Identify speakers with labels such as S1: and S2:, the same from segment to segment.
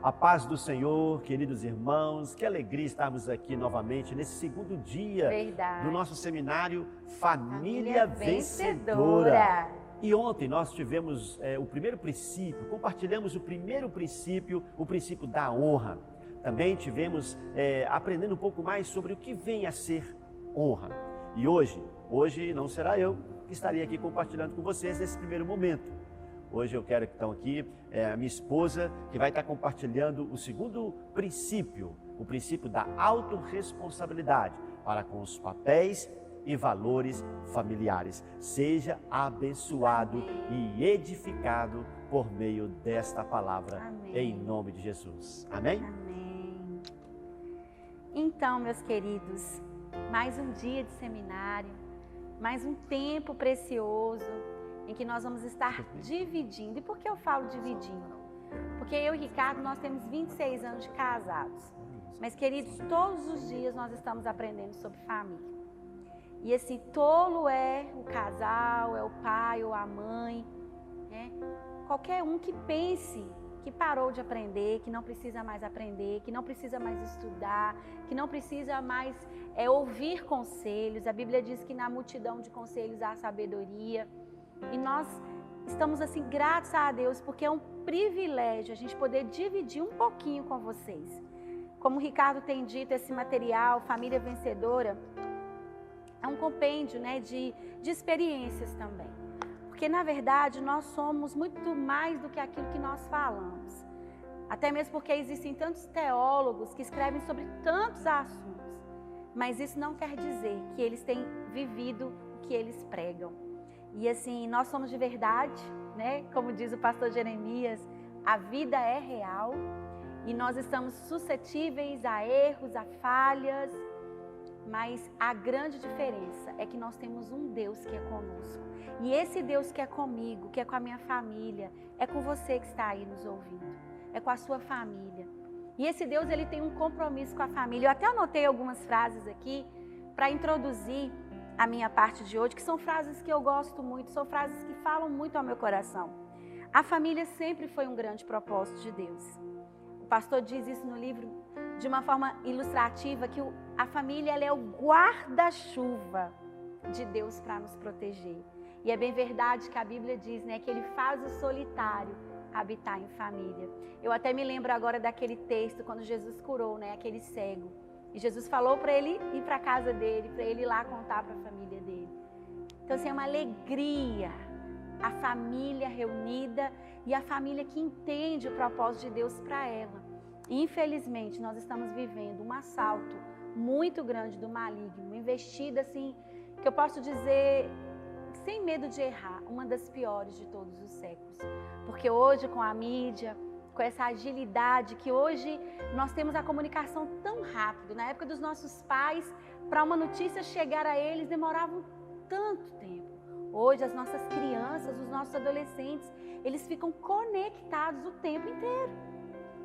S1: A paz do Senhor, queridos irmãos, que alegria estarmos aqui novamente nesse segundo dia do nosso seminário Família Vencedora. E ontem nós tivemos o primeiro princípio, compartilhamos o primeiro princípio, o princípio da honra. Também tivemos aprendendo um pouco mais sobre o que vem a ser honra. E hoje não será eu que estarei aqui compartilhando com vocês nesse primeiro momento. Hoje eu quero que estão aqui a minha esposa, que vai estar compartilhando o segundo princípio, o princípio da autorresponsabilidade para com os papéis e valores familiares. Seja abençoado e edificado por meio desta palavra, em nome de Jesus. Amém?
S2: Amém. Então, meus queridos, mais um dia de seminário, mais um tempo precioso, em que nós vamos estar dividindo. E por que eu falo dividindo? Porque eu e Ricardo, nós temos 26 anos de casados. Mas, queridos, todos os dias nós estamos aprendendo sobre família. E assim, tolo é o casal, é o pai ou a mãe, né? Qualquer um que pense que parou de aprender, que não precisa mais aprender, que não precisa mais estudar, que não precisa mais ouvir conselhos. A Bíblia diz que na multidão de conselhos há sabedoria. E nós estamos assim gratos a Deus, porque é um privilégio a gente poder dividir um pouquinho com vocês. Como o Ricardo tem dito, esse material, Família Vencedora, é um compêndio, né, de experiências também. Porque na verdade nós somos muito mais do que aquilo que nós falamos. Até mesmo porque existem tantos teólogos que escrevem sobre tantos assuntos. Mas isso não quer dizer que eles têm vivido o que eles pregam. E assim, nós somos de verdade, né? Como diz o pastor Jeremias, a vida é real e nós estamos suscetíveis a erros, a falhas, mas a grande diferença é que nós temos um Deus que é conosco. E esse Deus que é comigo, que é com a minha família, é com você que está aí nos ouvindo, é com a sua família. E esse Deus, ele tem um compromisso com a família. Eu até anotei algumas frases aqui para introduzir a minha parte de hoje, que são frases que eu gosto muito, são frases que falam muito ao meu coração. A família sempre foi um grande propósito de Deus. O pastor diz isso no livro de uma forma ilustrativa, que a família ela é o guarda-chuva de Deus para nos proteger. E é bem verdade que a Bíblia diz, né, que ele faz o solitário habitar em família. Eu até me lembro agora daquele texto, quando Jesus curou, né, aquele cego. E Jesus falou para ele ir para a casa dele, para ele ir lá contar para a família dele. Então, assim, é uma alegria a família reunida e a família que entende o propósito de Deus para ela. E, infelizmente, nós estamos vivendo um assalto muito grande do maligno, uma investida, assim, que eu posso dizer, sem medo de errar, uma das piores de todos os séculos. Porque hoje, com a mídia, com essa agilidade, que hoje nós temos a comunicação tão rápido. Na época dos nossos pais, para uma notícia chegar a eles, demoravam tanto tempo. Hoje, as nossas crianças, os nossos adolescentes, eles ficam conectados o tempo inteiro.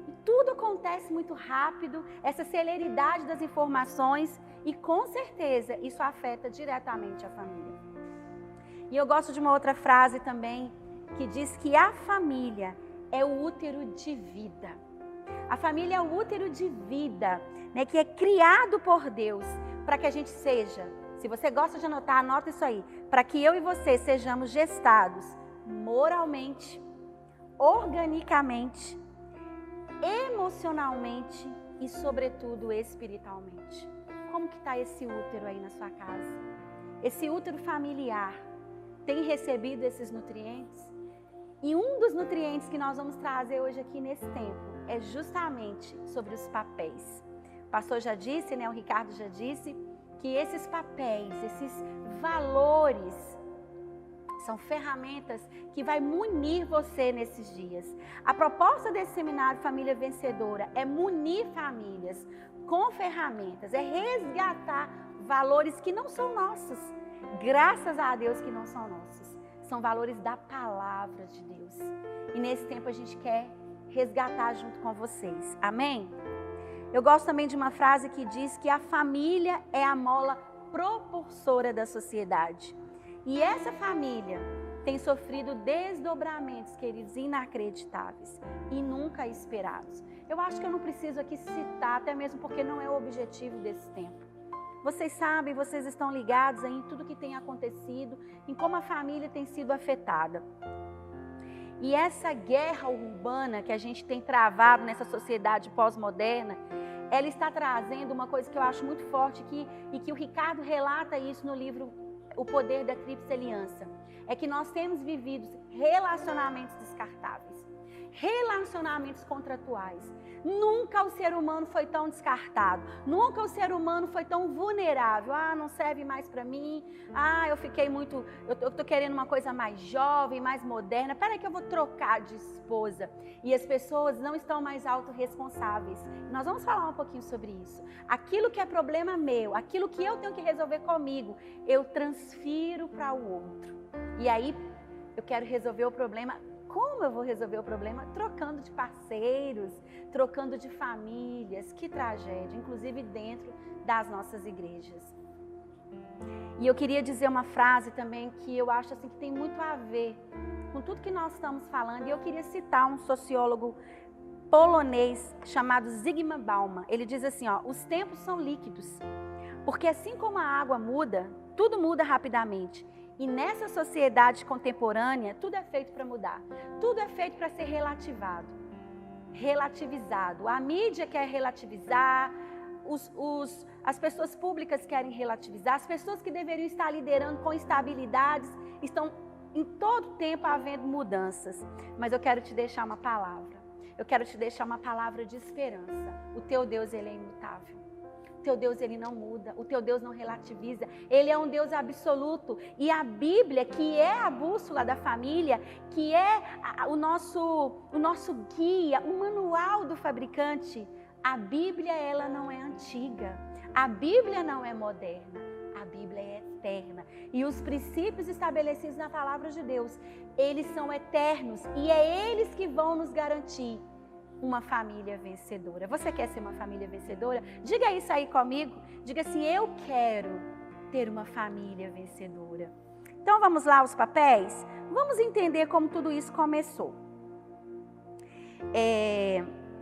S2: E tudo acontece muito rápido, essa celeridade das informações, e com certeza isso afeta diretamente a família. E eu gosto de uma outra frase também, que diz que a família é o útero de vida. A família é o útero de vida, né, que é criado por Deus para que a gente seja, se você gosta de anotar, anota isso aí, para que eu e você sejamos gestados moralmente, organicamente, emocionalmente e, sobretudo, espiritualmente. Como que está esse útero aí na sua casa? Esse útero familiar tem recebido esses nutrientes? E um dos nutrientes que nós vamos trazer hoje aqui nesse tempo é justamente sobre os papéis. O pastor já disse, né, o Ricardo já disse, que esses papéis, esses valores, são ferramentas que vai munir você nesses dias. A proposta desse seminário Família Vencedora é munir famílias com ferramentas, é resgatar valores que não são nossos. Graças a Deus que não são nossos. São valores da palavra de Deus. E nesse tempo a gente quer resgatar junto com vocês. Amém? Eu gosto também de uma frase que diz que a família é a mola propulsora da sociedade. E essa família tem sofrido desdobramentos, queridos, inacreditáveis e nunca esperados. Eu acho que eu não preciso aqui citar, até mesmo porque não é o objetivo desse tempo. Vocês sabem, vocês estão ligados aí em tudo que tem acontecido, em como a família tem sido afetada. E essa guerra urbana que a gente tem travado nessa sociedade pós-moderna, ela está trazendo uma coisa que eu acho muito forte e que o Ricardo relata isso no livro O Poder da Tríplice Aliança. É que nós temos vivido relacionamentos descartáveis, relacionamentos contratuais. Nunca o ser humano foi tão descartado, nunca o ser humano foi tão vulnerável. Ah, não serve mais para mim, eu tô querendo uma coisa mais jovem, mais moderna, peraí que eu vou trocar de esposa. E as pessoas não estão mais autorresponsáveis. Nós vamos falar um pouquinho sobre isso. Aquilo que é problema meu, aquilo que eu tenho que resolver comigo, eu transfiro para o outro. E aí eu quero resolver o problema. Como eu vou resolver o problema? Trocando de parceiros, trocando de famílias. Que tragédia, inclusive dentro das nossas igrejas. E eu queria dizer uma frase também que eu acho assim, que tem muito a ver com tudo que nós estamos falando. E eu queria citar um sociólogo polonês chamado Zygmunt Bauman. Ele diz assim, os tempos são líquidos, porque assim como a água muda, tudo muda rapidamente. E nessa sociedade contemporânea, tudo é feito para mudar. Tudo é feito para ser relativizado. A mídia quer relativizar, as pessoas públicas querem relativizar, as pessoas que deveriam estar liderando com estabilidades, estão em todo tempo havendo mudanças. Mas eu quero te deixar uma palavra. Eu quero te deixar uma palavra de esperança. O teu Deus, ele é imutável. O teu Deus, ele não muda, o teu Deus não relativiza, ele é um Deus absoluto. E a Bíblia, que é a bússola da família, que é o nosso guia, o manual do fabricante, a Bíblia, ela não é antiga, a Bíblia não é moderna, a Bíblia é eterna. E os princípios estabelecidos na palavra de Deus, eles são eternos e é eles que vão nos garantir uma família vencedora. Você quer ser uma família vencedora? Diga isso aí comigo. Diga assim, eu quero ter uma família vencedora. Então vamos lá aos papéis? Vamos entender como tudo isso começou.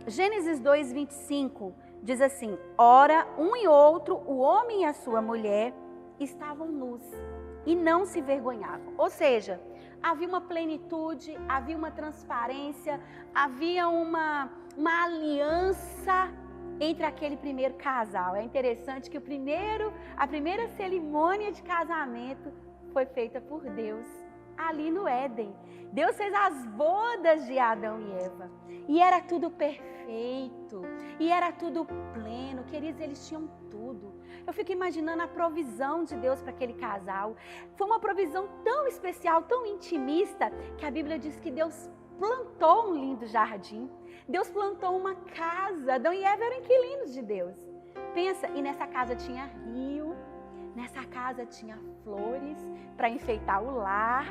S2: Gênesis 2:25 diz assim, ora, um e outro, o homem e a sua mulher, estavam nus e não se vergonhavam. Ou seja, havia uma plenitude, havia uma transparência, havia uma aliança entre aquele primeiro casal. É interessante que a primeira cerimônia de casamento foi feita por Deus ali no Éden. Deus fez as bodas de Adão e Eva. E era tudo perfeito, e era tudo pleno. Queridos, eles tinham tudo. Eu fico imaginando a provisão de Deus para aquele casal. Foi uma provisão tão especial, tão intimista, que a Bíblia diz que Deus plantou um lindo jardim. Deus plantou uma casa. Adão e Eva eram inquilinos de Deus. Pensa, e nessa casa tinha rio, nessa casa tinha flores para enfeitar o lar,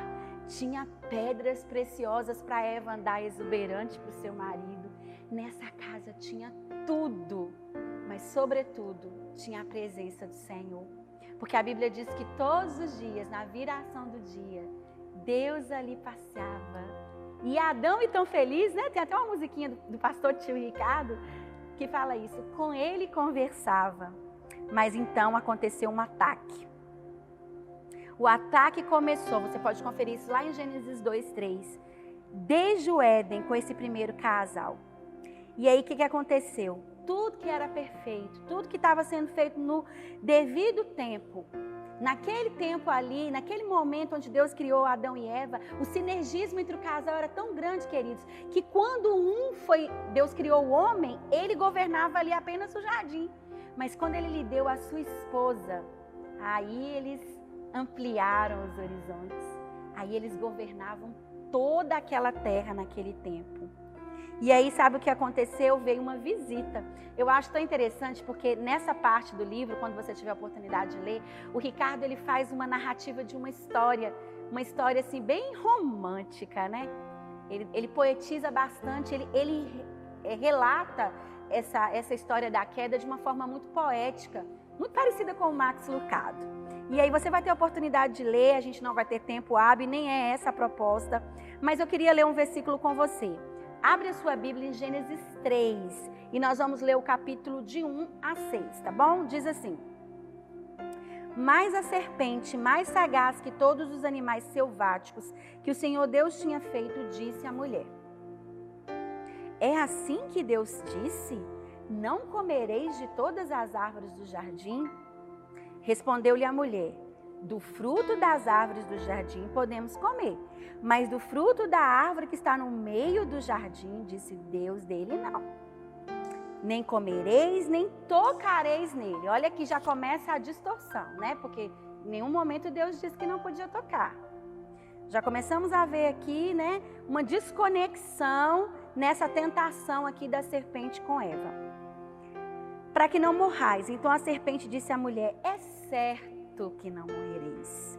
S2: tinha pedras preciosas para Eva andar exuberante para o seu marido. Nessa casa tinha tudo, mas sobretudo tinha a presença do Senhor. Porque a Bíblia diz que todos os dias, na viração do dia, Deus ali passeava. E Adão, e tão feliz, né? Tem até uma musiquinha do pastor tio Ricardo que fala isso. Com ele conversava, mas então aconteceu um ataque. O ataque começou, você pode conferir isso lá em Gênesis 2:3, desde o Éden com esse primeiro casal. E aí o que aconteceu? Tudo que era perfeito, tudo que estava sendo feito no devido tempo, naquele tempo ali, naquele momento onde Deus criou Adão e Eva, o sinergismo entre o casal era tão grande, queridos, que quando Deus criou o homem, ele governava ali apenas o jardim. Mas quando ele lhe deu a sua esposa, aí eles ampliaram os horizontes. Aí eles governavam toda aquela terra naquele tempo. E aí, sabe o que aconteceu? Veio uma visita. Eu acho tão interessante porque nessa parte do livro, quando você tiver a oportunidade de ler, o Ricardo, ele faz uma narrativa de uma história assim bem romântica, né? Ele poetiza bastante, ele relata essa história da queda de uma forma muito poética, muito parecida com o Max Lucado. E aí você vai ter a oportunidade de ler, a gente não vai ter tempo hábil, nem é essa a proposta. Mas eu queria ler um versículo com você. Abre a sua Bíblia em Gênesis 3 e nós vamos ler o capítulo de 1 a 6, tá bom? Diz assim: Mas a serpente, mais sagaz que todos os animais selváticos que o Senhor Deus tinha feito, disse à mulher: É assim que Deus disse? Não comereis de todas as árvores do jardim? Respondeu-lhe a mulher: Do fruto das árvores do jardim podemos comer, mas do fruto da árvore que está no meio do jardim, disse Deus, dele não. Nem comereis, nem tocareis nele. Olha que já começa a distorção, né? Porque em nenhum momento Deus disse que não podia tocar. Já começamos a ver aqui, né, uma desconexão nessa tentação aqui da serpente com Eva. Para que não morrais. Então a serpente disse à mulher: É certo que não morrereis.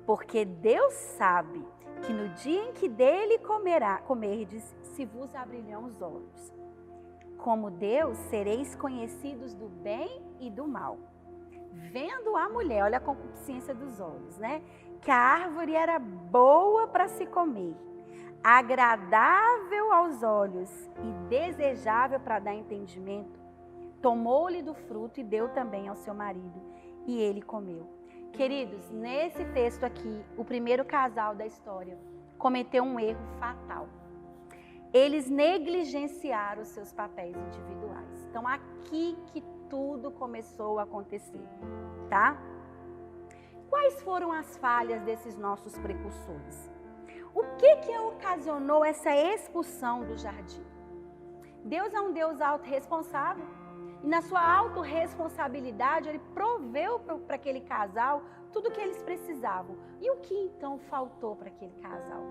S2: Porque Deus sabe que no dia em que dele comerdes, se vos abrirão os olhos. Como Deus, sereis conhecidos do bem e do mal. Vendo a mulher, olha a concupiscência dos olhos, né? Que a árvore era boa para se comer, agradável aos olhos e desejável para dar entendimento, tomou-lhe do fruto e deu também ao seu marido, e ele comeu. Queridos, nesse texto aqui, o primeiro casal da história cometeu um erro fatal. Eles negligenciaram os seus papéis individuais. Então, aqui que tudo começou a acontecer, tá? Quais foram as falhas desses nossos precursores? O que ocasionou essa expulsão do jardim? Deus é um Deus autorresponsável. E na sua autorresponsabilidade, Ele proveu para aquele casal tudo o que eles precisavam. E o que então faltou para aquele casal?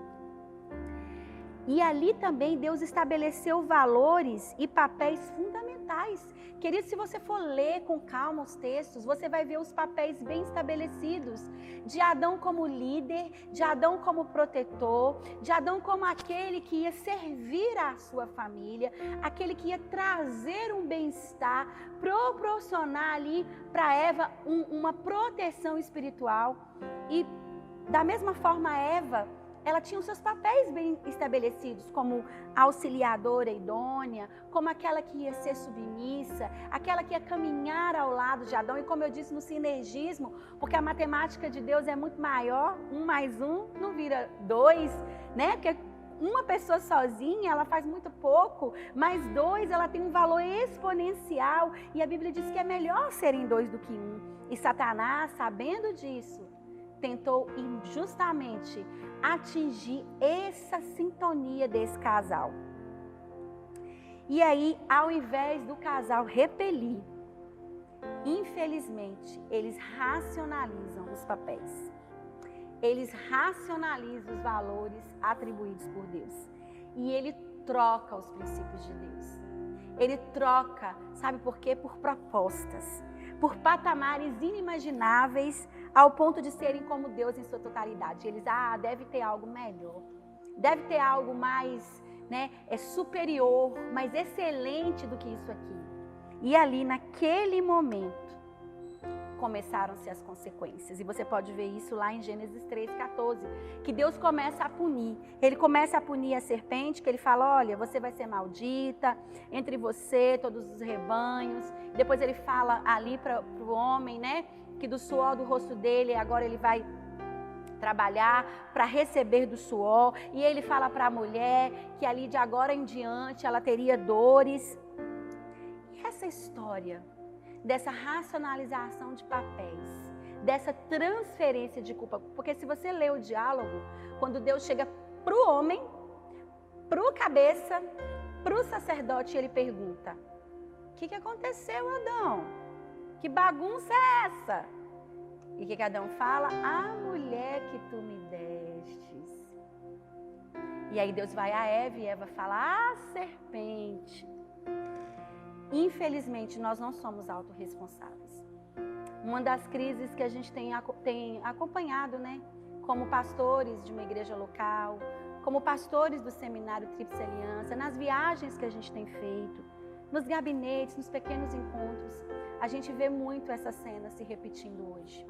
S2: E ali também Deus estabeleceu valores e papéis fundamentais. Querido, se você for ler com calma os textos, você vai ver os papéis bem estabelecidos. De Adão como líder, de Adão como protetor, de Adão como aquele que ia servir à sua família, aquele que ia trazer um bem-estar, proporcionar ali para Eva uma proteção espiritual. E da mesma forma Eva, ela tinha os seus papéis bem estabelecidos, como auxiliadora idônea, como aquela que ia ser submissa, aquela que ia caminhar ao lado de Adão. E como eu disse, no sinergismo, porque a matemática de Deus é muito maior, 1 mais 1 não vira 2, né? Porque uma pessoa sozinha, ela faz muito pouco, mas 2, ela tem um valor exponencial. E a Bíblia diz que é melhor serem 2 do que 1. E Satanás, sabendo disso, tentou injustamente atingir essa sintonia desse casal. E aí, ao invés do casal repelir, infelizmente, eles racionalizam os papéis. Eles racionalizam os valores atribuídos por Deus. E ele troca os princípios de Deus. Ele troca, sabe por quê? Por propostas, por patamares inimagináveis, ao ponto de serem como Deus em sua totalidade. Eles, deve ter algo melhor, deve ter algo mais, né, superior, mais excelente do que isso aqui. E ali, naquele momento, começaram-se as consequências. E você pode ver isso lá em Gênesis 3:14, que Deus começa a punir. Ele começa a punir a serpente, que ele fala: olha, você vai ser maldita, entre você, todos os rebanhos. Depois ele fala ali para o homem, né, que do suor do rosto dele, agora ele vai trabalhar para receber do suor. E ele fala para a mulher que ali de agora em diante ela teria dores. E essa história dessa racionalização de papéis, dessa transferência de culpa, porque se você lê o diálogo, quando Deus chega para o homem, para o cabeça, para o sacerdote, ele pergunta: o que aconteceu, Adão? Que bagunça é essa? E o que Adão fala? A mulher que tu me destes. E aí Deus vai a Eva e Eva fala: a serpente. Infelizmente, nós não somos autorresponsáveis. Uma das crises que a gente tem acompanhado, né, como pastores de uma igreja local, como pastores do seminário Tríplice Aliança, nas viagens que a gente tem feito, nos gabinetes, nos pequenos encontros, a gente vê muito essa cena se repetindo hoje.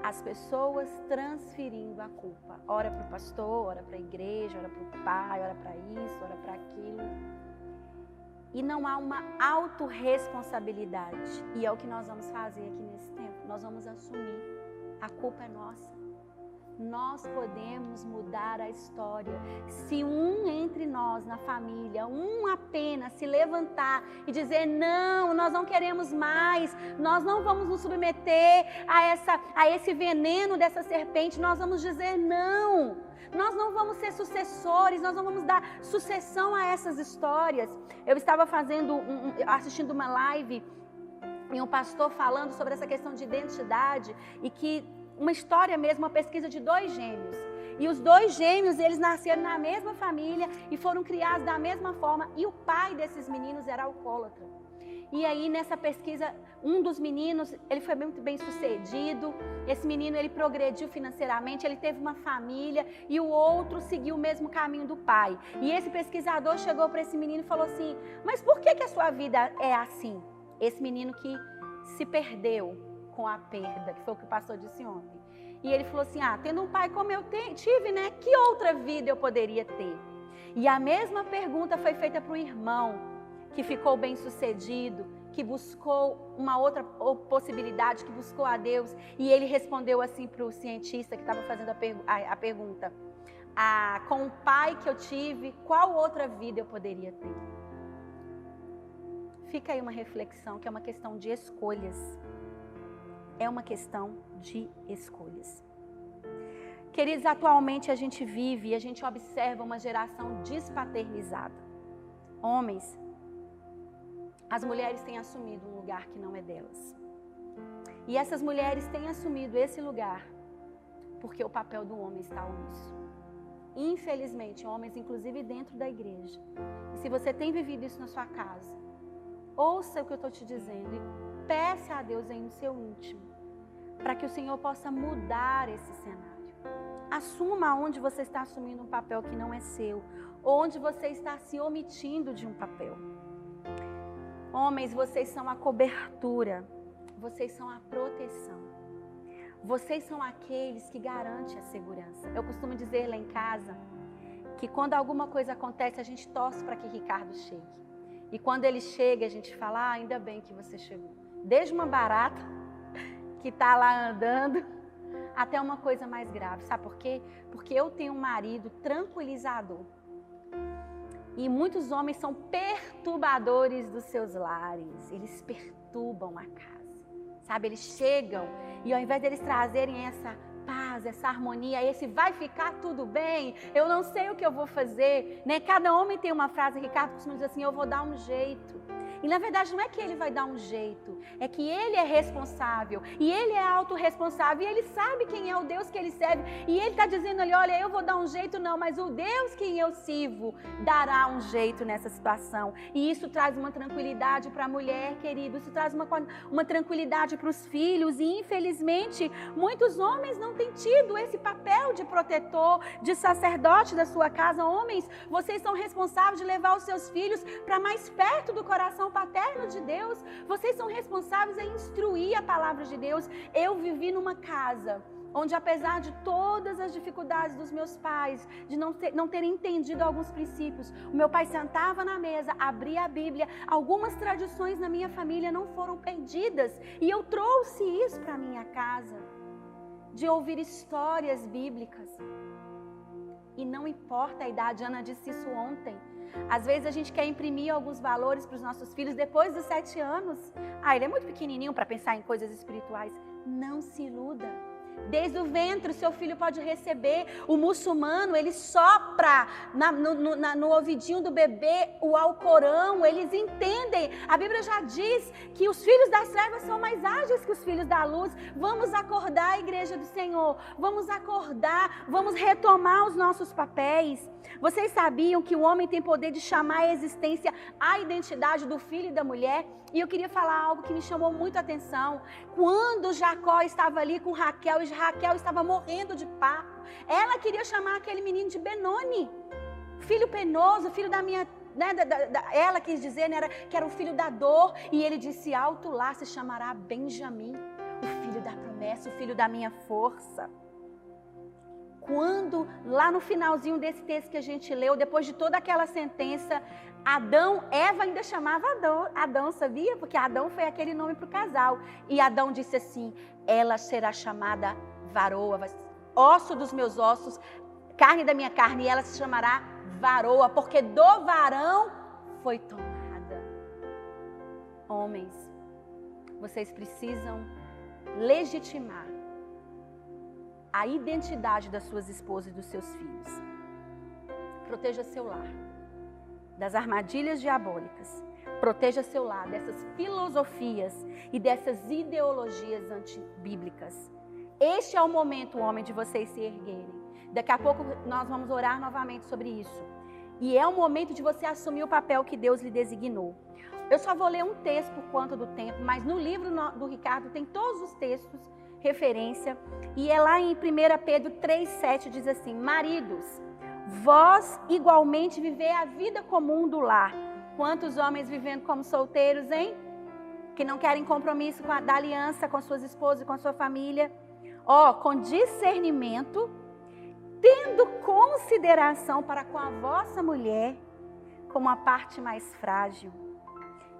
S2: As pessoas transferindo a culpa. Ora para o pastor, ora para a igreja, ora para o pai, ora para isso, ora para aquilo. E não há uma autorresponsabilidade. E é o que nós vamos fazer aqui nesse tempo. Nós vamos assumir. A culpa é nossa. Nós podemos mudar a história. Se um entre nós, na família, um apenas se levantar e dizer, não, nós não queremos mais, nós não vamos nos submeter a esse veneno dessa serpente, nós vamos dizer não. Nós não vamos ser sucessores, nós não vamos dar sucessão a essas histórias. Eu estava assistindo uma live e um pastor falando sobre essa questão de identidade e que uma história mesmo, uma pesquisa de 2 gêmeos. E os 2 gêmeos, eles nasceram na mesma família e foram criados da mesma forma. E o pai desses meninos era alcoólatra. E aí, nessa pesquisa, um dos meninos, ele foi muito bem sucedido. Esse menino, ele progrediu financeiramente, ele teve uma família. E o outro seguiu o mesmo caminho do pai. E esse pesquisador chegou para esse menino e falou assim, mas por que a sua vida é assim? Esse menino que se perdeu com a perda, que foi o que o pastor disse ontem. E ele falou assim, tendo um pai como eu tive, né? Que outra vida eu poderia ter? E a mesma pergunta foi feita para o irmão, que ficou bem sucedido, que buscou uma outra possibilidade, que buscou a Deus. E ele respondeu assim para o cientista que estava fazendo a pergunta, com o pai que eu tive, qual outra vida eu poderia ter? Fica aí uma reflexão, que é uma questão de escolhas. É uma questão de escolhas. Queridos, atualmente a gente vive e a gente observa uma geração despaternizada. Homens, as mulheres têm assumido um lugar que não é delas. E essas mulheres têm assumido esse lugar porque o papel do homem está omisso. Infelizmente, homens, inclusive dentro da igreja. E se você tem vivido isso na sua casa, ouça o que eu estou te dizendo e peça a Deus em seu íntimo, para que o Senhor possa mudar esse cenário. Assuma onde você está assumindo um papel que não é seu, onde você está se omitindo de um papel. Homens, vocês são a cobertura, vocês são a proteção. Vocês são aqueles que garantem a segurança. Eu costumo dizer lá em casa que quando alguma coisa acontece, a gente torce para que Ricardo chegue. E quando ele chega, a gente fala, ainda bem que você chegou. Desde uma barata que está lá andando, até uma coisa mais grave. Sabe por quê? Porque eu tenho um marido tranquilizador. E muitos homens são perturbadores dos seus lares. Eles perturbam a casa. Sabe, eles chegam e ao invés deles trazerem essa paz, essa harmonia, esse vai ficar tudo bem, eu não sei o que eu vou fazer, né? Cada homem tem uma frase, Ricardo costuma dizer assim, eu vou dar um jeito. E na verdade não é que ele vai dar um jeito, é que ele é responsável, e ele é autorresponsável, e ele sabe quem é o Deus que ele serve, e ele está dizendo ali, olha, eu vou dar um jeito não, mas o Deus que eu sirvo dará um jeito nessa situação. E isso traz uma tranquilidade para a mulher, querido, isso traz uma tranquilidade para os filhos, e infelizmente muitos homens não têm tido esse papel de protetor, de sacerdote da sua casa. Homens, vocês são responsáveis de levar os seus filhos para mais perto do coração paterno de Deus. Vocês são responsáveis em instruir a palavra de Deus. Eu vivi numa casa onde, apesar de todas as dificuldades dos meus pais, de não terem entendido alguns princípios, o meu pai sentava na mesa, abria a Bíblia, algumas tradições na minha família não foram perdidas, e eu trouxe isso para a minha casa, de ouvir histórias bíblicas. E não importa a idade, Ana disse isso ontem, às vezes a gente quer imprimir alguns valores para os nossos filhos depois dos 7 anos. Ele é muito pequenininho para pensar em coisas espirituais. Não se iluda. Desde o ventre o seu filho pode receber. O muçulmano, ele sopra no ouvidinho do bebê o Alcorão. Eles entendem. A Bíblia já diz que os filhos das trevas são mais ágeis que os filhos da luz. Vamos acordar, a igreja do Senhor. Vamos acordar, vamos retomar os nossos papéis. Vocês sabiam que o homem tem poder de chamar à existência a identidade do filho e da mulher? E eu queria falar algo que me chamou muito a atenção. Quando Jacó estava ali com Raquel, e Raquel estava morrendo de parto, ela queria chamar aquele menino de Benoni. Filho penoso, filho da minha né, ela quis dizer, né, que era o filho da dor. E ele disse, alto lá se chamará Benjamim, o filho da promessa, o filho da minha força. Quando, lá no finalzinho desse texto que a gente leu, depois de toda aquela sentença, Eva ainda chamava Adão, sabia? Porque Adão foi aquele nome para o casal. E Adão disse assim, ela será chamada varoa, osso dos meus ossos, carne da minha carne, e ela se chamará varoa, porque do varão foi tomada. Homens, vocês precisam legitimar a identidade das suas esposas e dos seus filhos. Proteja seu lar das armadilhas diabólicas. Proteja seu lar dessas filosofias e dessas ideologias antibíblicas. Este é o momento, homem, de vocês se erguerem. Daqui a pouco nós vamos orar novamente sobre isso. E é o momento de você assumir o papel que Deus lhe designou. Eu só vou ler um texto por conta do tempo, mas no livro do Ricardo tem todos os textos, referência. E é lá em 1 Pedro 3,7 diz assim, maridos, vós igualmente vivei a vida comum do lar. Quantos homens vivendo como solteiros, hein? Que não querem compromisso da aliança com suas esposas e com sua família. Com discernimento, tendo consideração para com a vossa mulher como a parte mais frágil.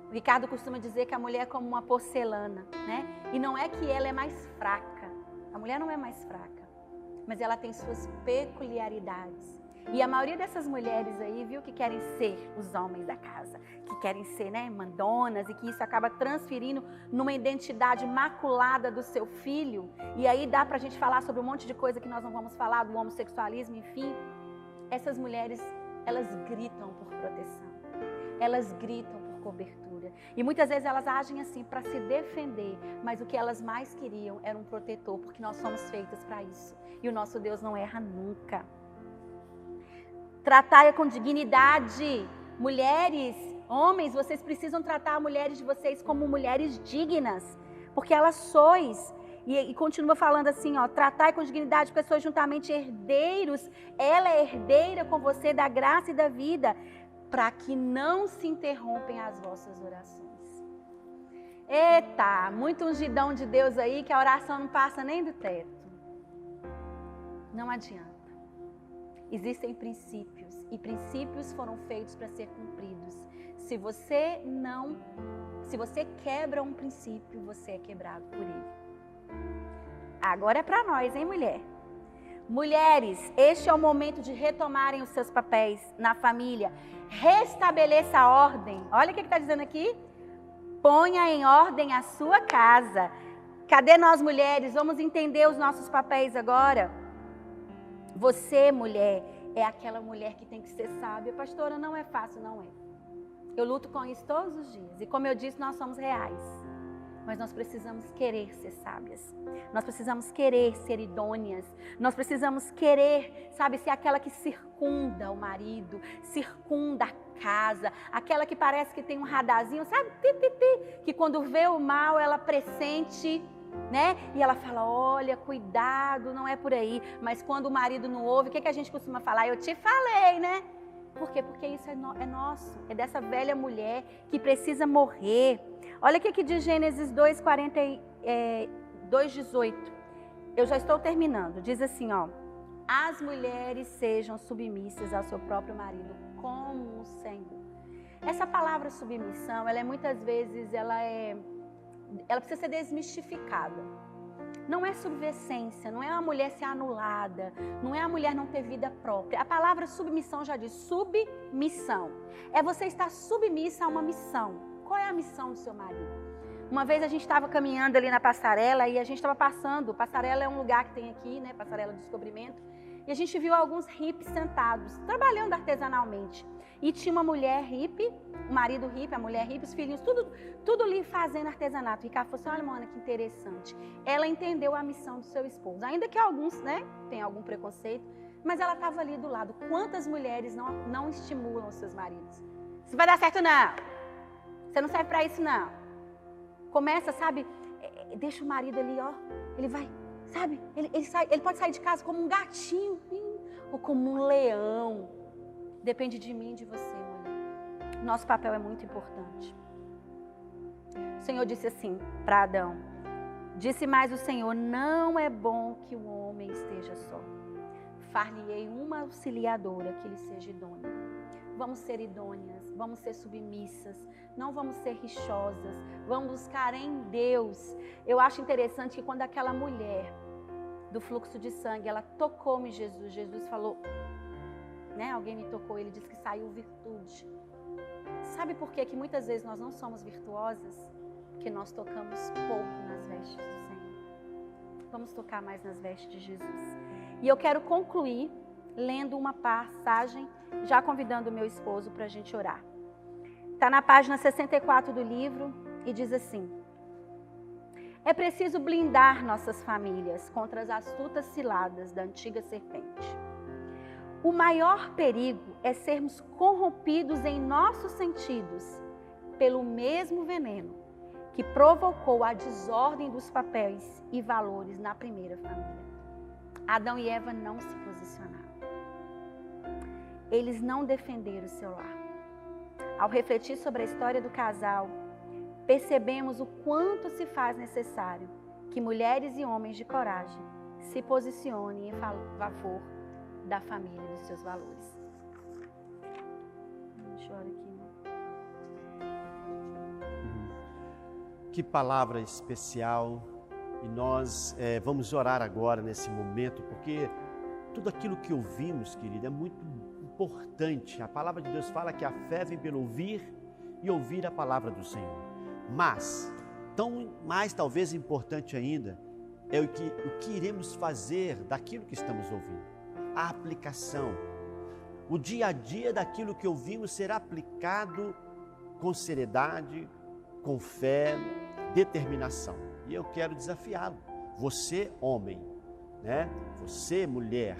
S2: O Ricardo costuma dizer que a mulher é como uma porcelana, né? E não é que ela é mais fraca. A mulher não é mais fraca, mas ela tem suas peculiaridades. E a maioria dessas mulheres aí, viu, que querem ser os homens da casa, que querem ser, né, mandonas, e que isso acaba transferindo numa identidade maculada do seu filho. E aí dá pra gente falar sobre um monte de coisa que nós não vamos falar, do homossexualismo, enfim. Essas mulheres, elas gritam por proteção. Elas gritam por cobertura. E muitas vezes elas agem assim para se defender, mas o que elas mais queriam era um protetor, porque nós somos feitas para isso. E o nosso Deus não erra nunca. Tratai-a com dignidade. Mulheres, homens, vocês precisam tratar as mulheres de vocês como mulheres dignas, porque elas sois. E continua falando assim, tratai com dignidade, porque sois juntamente herdeiros. Ela é herdeira com você da graça e da vida, para que não se interrompem as vossas orações. Eita, muito ungidão de Deus aí, que a oração não passa nem do teto. Não adianta. Existem princípios, e princípios foram feitos para ser cumpridos. Se você quebra um princípio, você é quebrado por ele. Agora é para nós, hein, mulher? Mulheres, este é o momento de retomarem os seus papéis na família. Restabeleça a ordem. Olha o que está dizendo aqui. Ponha em ordem a sua casa. Cadê nós, mulheres? Vamos entender os nossos papéis agora. Você, mulher, é aquela mulher que tem que ser sábia. Pastora, não é fácil, não é. Eu luto com isso todos os dias. E como eu disse, nós somos reais. Mas nós precisamos querer ser sábias. Nós precisamos querer ser idôneas. Nós precisamos querer, ser aquela que circunda o marido, circunda a casa. Aquela que parece que tem um radarzinho, que quando vê o mal, ela pressente, né? E ela fala, olha, cuidado, não é por aí. Mas quando o marido não ouve, o que a gente costuma falar? Eu te falei, né? Por quê? Porque isso é nosso. É dessa velha mulher que precisa morrer. Olha o que diz Gênesis 2:18. Eu já estou terminando. Diz assim, as mulheres sejam submissas ao seu próprio marido, como o Senhor. Essa palavra submissão, ela é muitas vezes, ela precisa ser desmistificada. Não é subvescência, não é uma mulher ser anulada, não é a mulher não ter vida própria. A palavra submissão já diz submissão. É você estar submissa a uma missão. Qual é a missão do seu marido? Uma vez a gente estava caminhando ali na passarela e a gente estava passando. Passarela é um lugar que tem aqui, né? Passarela de descobrimento. E a gente viu alguns hippies sentados, trabalhando artesanalmente. E tinha uma mulher hippie, o marido hippie, a mulher hippie, os filhinhos, tudo ali fazendo artesanato. E Ricardo falou assim, olha, Mona, que interessante. Ela entendeu a missão do seu esposo. Ainda que alguns, né, tenham algum preconceito, mas ela estava ali do lado. Quantas mulheres não estimulam os seus maridos? Isso vai dar certo, não. Você não serve para isso, não. Começa, deixa o marido ali, ele vai, ele pode sair de casa como um gatinho, ou como um leão. Depende de mim e de você, mulher. Nosso papel é muito importante. O Senhor disse assim para Adão: disse mais o Senhor, não é bom que o homem esteja só. Far-lhe-ei uma auxiliadora que lhe seja idônea. Vamos ser idôneas, vamos ser submissas, não vamos ser rixosas, vamos buscar em Deus. Eu acho interessante que quando aquela mulher do fluxo de sangue, ela tocou-me Jesus, Jesus falou, né? Alguém me tocou, ele disse que saiu virtude. Sabe por quê que muitas vezes nós não somos virtuosas? Porque nós tocamos pouco nas vestes do Senhor. Vamos tocar mais nas vestes de Jesus. E eu quero concluir lendo uma passagem, já convidando o meu esposo para a gente orar. Está na página 64 do livro e diz assim: é preciso blindar nossas famílias contra as astutas ciladas da antiga serpente. O maior perigo é sermos corrompidos em nossos sentidos pelo mesmo veneno que provocou a desordem dos papéis e valores na primeira família. Adão e Eva não se posicionaram. Eles não defenderam o seu lar. Ao refletir sobre a história do casal, percebemos o quanto se faz necessário que mulheres e homens de coragem se posicionem em favor da família e dos seus valores. Não chora aqui, não.
S1: Que palavra especial. E nós vamos orar agora nesse momento, porque tudo aquilo que ouvimos, querida, é muito importante. A palavra de Deus fala que a fé vem pelo ouvir e ouvir a palavra do Senhor. Mas, tão mais talvez importante ainda, é o que iremos fazer daquilo que estamos ouvindo. A aplicação. O dia a dia daquilo que ouvimos será aplicado com seriedade, com fé, determinação. E eu quero desafiá-lo. Você, homem, né? Você, mulher,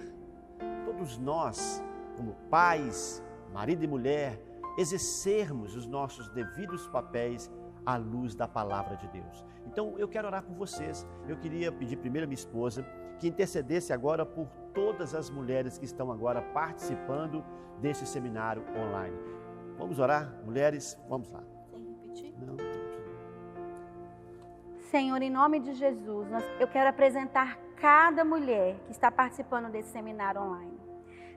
S1: todos nós, como pais, marido e mulher, exercermos os nossos devidos papéis à luz da palavra de Deus. Então, eu quero orar por vocês. Eu queria pedir primeiro a minha esposa que intercedesse agora por todas as mulheres que estão agora participando desse seminário online. Vamos orar, mulheres? Vamos lá.
S2: Sem repetir?
S1: Não.
S2: Senhor, em nome de Jesus, eu quero apresentar cada mulher que está participando desse seminário online.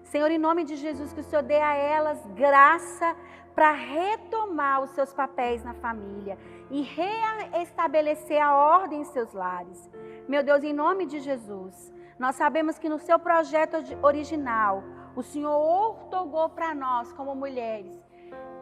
S2: Senhor, em nome de Jesus, que o Senhor dê a elas graça para retomar os seus papéis na família e reestabelecer a ordem em seus lares. Meu Deus, em nome de Jesus, nós sabemos que no seu projeto original, o Senhor outorgou para nós, como mulheres,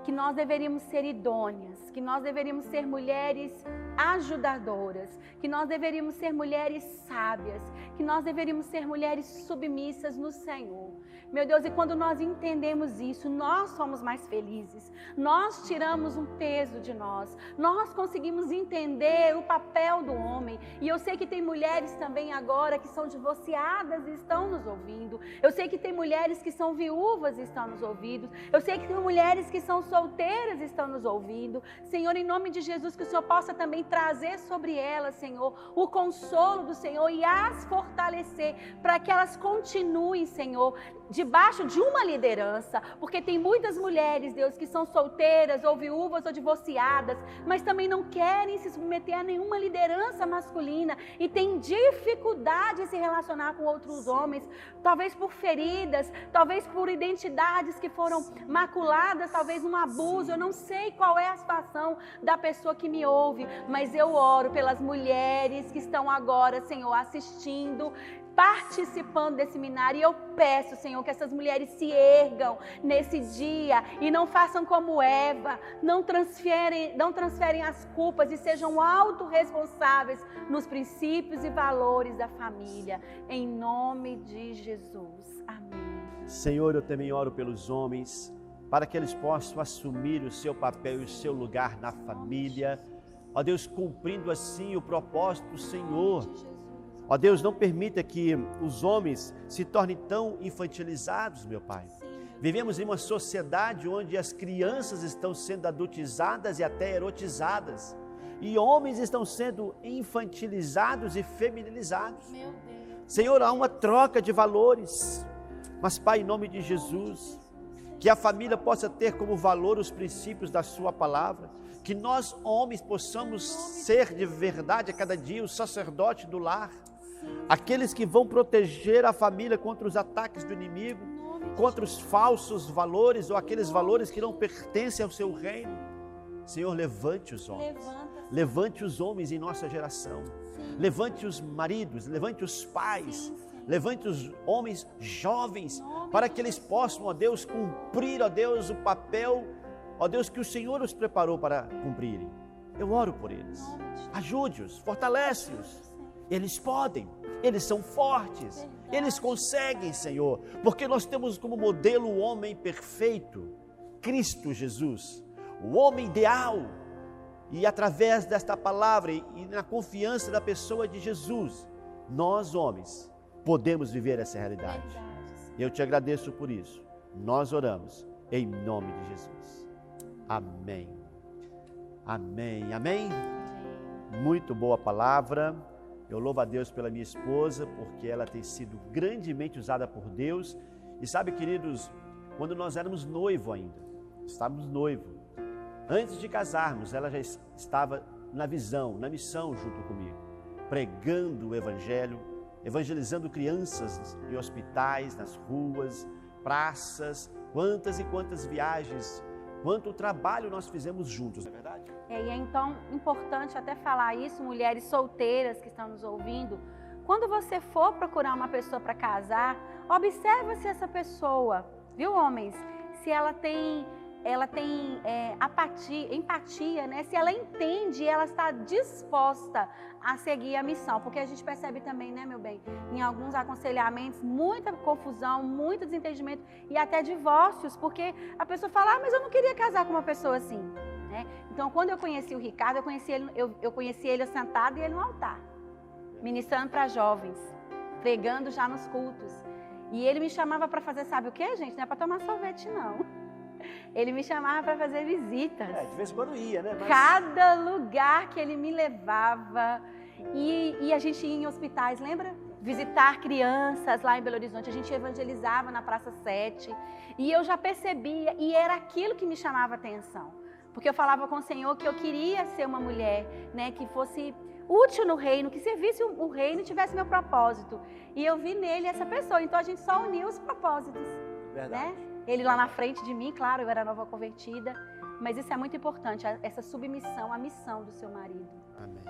S2: que nós deveríamos ser idôneas, que nós deveríamos ser mulheres ajudadoras, que nós deveríamos ser mulheres sábias, que nós deveríamos ser mulheres submissas no Senhor. Meu Deus, e quando nós entendemos isso, nós somos mais felizes, nós tiramos um peso de nós conseguimos entender o papel do homem. E eu sei que tem mulheres também agora que são divorciadas e estão nos ouvindo. Eu sei que tem mulheres que são viúvas e estão nos ouvindo. Eu sei que tem mulheres que são solteiras e estão nos ouvindo. Senhor, em nome de Jesus, que o Senhor possa também trazer sobre elas, Senhor, o consolo do Senhor e as fortalecer para que elas continuem, Senhor, debaixo de uma liderança, porque tem muitas mulheres, Deus, que são solteiras ou viúvas ou divorciadas, mas também não querem se submeter a nenhuma liderança masculina e têm dificuldade em se relacionar com outros homens, talvez por feridas, talvez por identidades que foram maculadas, talvez um abuso. Eu não sei qual é a situação da pessoa que me ouve, mas eu oro pelas mulheres que estão agora, Senhor, assistindo, participando desse seminário, e eu peço, Senhor, que essas mulheres se ergam nesse dia e não façam como Eva, não transferem as culpas e sejam autorresponsáveis nos princípios e valores da família, em nome de Jesus, amém.
S1: Senhor, eu também oro pelos homens, para que eles possam assumir o seu papel e o seu lugar na família, ó Deus, cumprindo assim o propósito do Senhor. Ó Deus, não permita que os homens se tornem tão infantilizados, meu Pai. Vivemos em uma sociedade onde as crianças estão sendo adultizadas e até erotizadas. E homens estão sendo infantilizados e feminilizados. Senhor, há uma troca de valores. Mas, Pai, em nome de Jesus, que a família possa ter como valor os princípios da sua palavra, que nós homens possamos ser de verdade a cada dia o sacerdote do lar, aqueles que vão proteger a família contra os ataques do inimigo, contra os falsos valores ou aqueles valores que não pertencem ao seu reino. Senhor, levante os homens, levante os homens em nossa geração, levante os maridos, levante os pais, levante os homens jovens, para que eles possam, ó Deus, cumprir, ó Deus, o papel, ó Deus, que o Senhor os preparou para cumprirem. Eu oro por eles, ajude-os, fortalece-os. Eles podem, eles são fortes, eles conseguem, Senhor, porque nós temos como modelo o homem perfeito, Cristo Jesus, o homem ideal. E através desta palavra e na confiança da pessoa de Jesus, nós homens podemos viver essa realidade. Eu te agradeço por isso. Nós oramos em nome de Jesus. Amém. Amém. Amém. Muito boa palavra. Eu louvo a Deus pela minha esposa, porque ela tem sido grandemente usada por Deus. E sabe, queridos, quando nós éramos noivo ainda, estávamos noivo, antes de casarmos, ela já estava na visão, na missão junto comigo, pregando o Evangelho, evangelizando crianças em hospitais, nas ruas, praças, quantas e quantas viagens, quanto trabalho nós fizemos juntos, não é verdade?
S2: E é então importante até falar isso, mulheres solteiras que estão nos ouvindo, quando você for procurar uma pessoa para casar, observa se essa pessoa, viu, homens, se ela tem empatia, né? Se ela entende, ela está disposta a seguir a missão, porque a gente percebe também, né, meu bem, em alguns aconselhamentos, muita confusão, muito desentendimento e até divórcios, porque a pessoa fala, mas eu não queria casar com uma pessoa assim, né? Então, quando eu conheci o Ricardo, eu conheci ele sentado e ele no altar, ministrando para jovens, pregando já nos cultos, e ele me chamava para fazer, sabe o que, gente? Não é para tomar sorvete, não. Ele me chamava para fazer visitas.
S1: De vez em quando ia, né? Mas...
S2: Cada lugar que ele me levava. E a gente ia em hospitais, lembra? Visitar crianças lá em Belo Horizonte. A gente evangelizava na Praça 7. E eu já percebia, e era aquilo que me chamava a atenção. Porque eu falava com o Senhor que eu queria ser uma mulher, né, que fosse útil no reino, que servisse o reino e tivesse meu propósito. E eu vi nele essa pessoa. Então a gente só uniu os propósitos.
S1: Verdade.
S2: Né? Ele lá na frente de mim, claro, eu era nova convertida, mas isso é muito importante, essa submissão à missão do seu marido.
S1: Amém.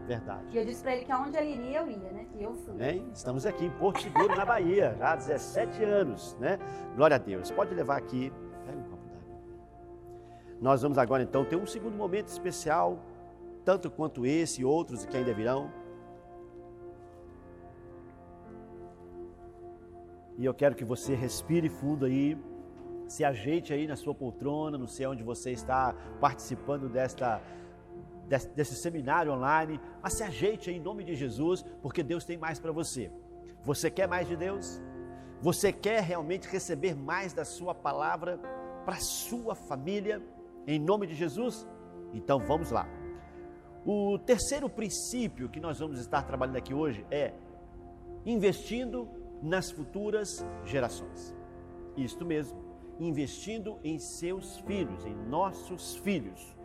S1: Verdade.
S2: E eu disse para ele que aonde ele iria, eu ia, né? E eu fui.
S1: Estamos aqui em Porto Seguro, na Bahia, já há 17 anos, né? Glória a Deus. Pode levar aqui. Pega um copo d'água. Nós vamos agora, então, ter um segundo momento especial, tanto quanto esse e outros que ainda virão. E eu quero que você respire fundo aí, se ajeite aí na sua poltrona, não sei onde você está participando desse seminário online, mas se ajeite aí em nome de Jesus, porque Deus tem mais para você. Você quer mais de Deus? Você quer realmente receber mais da sua palavra para a sua família, em nome de Jesus? Então vamos lá. O terceiro princípio que nós vamos estar trabalhando aqui hoje é investindo nas futuras gerações. Isto mesmo, investindo em seus filhos, em nossos filhos.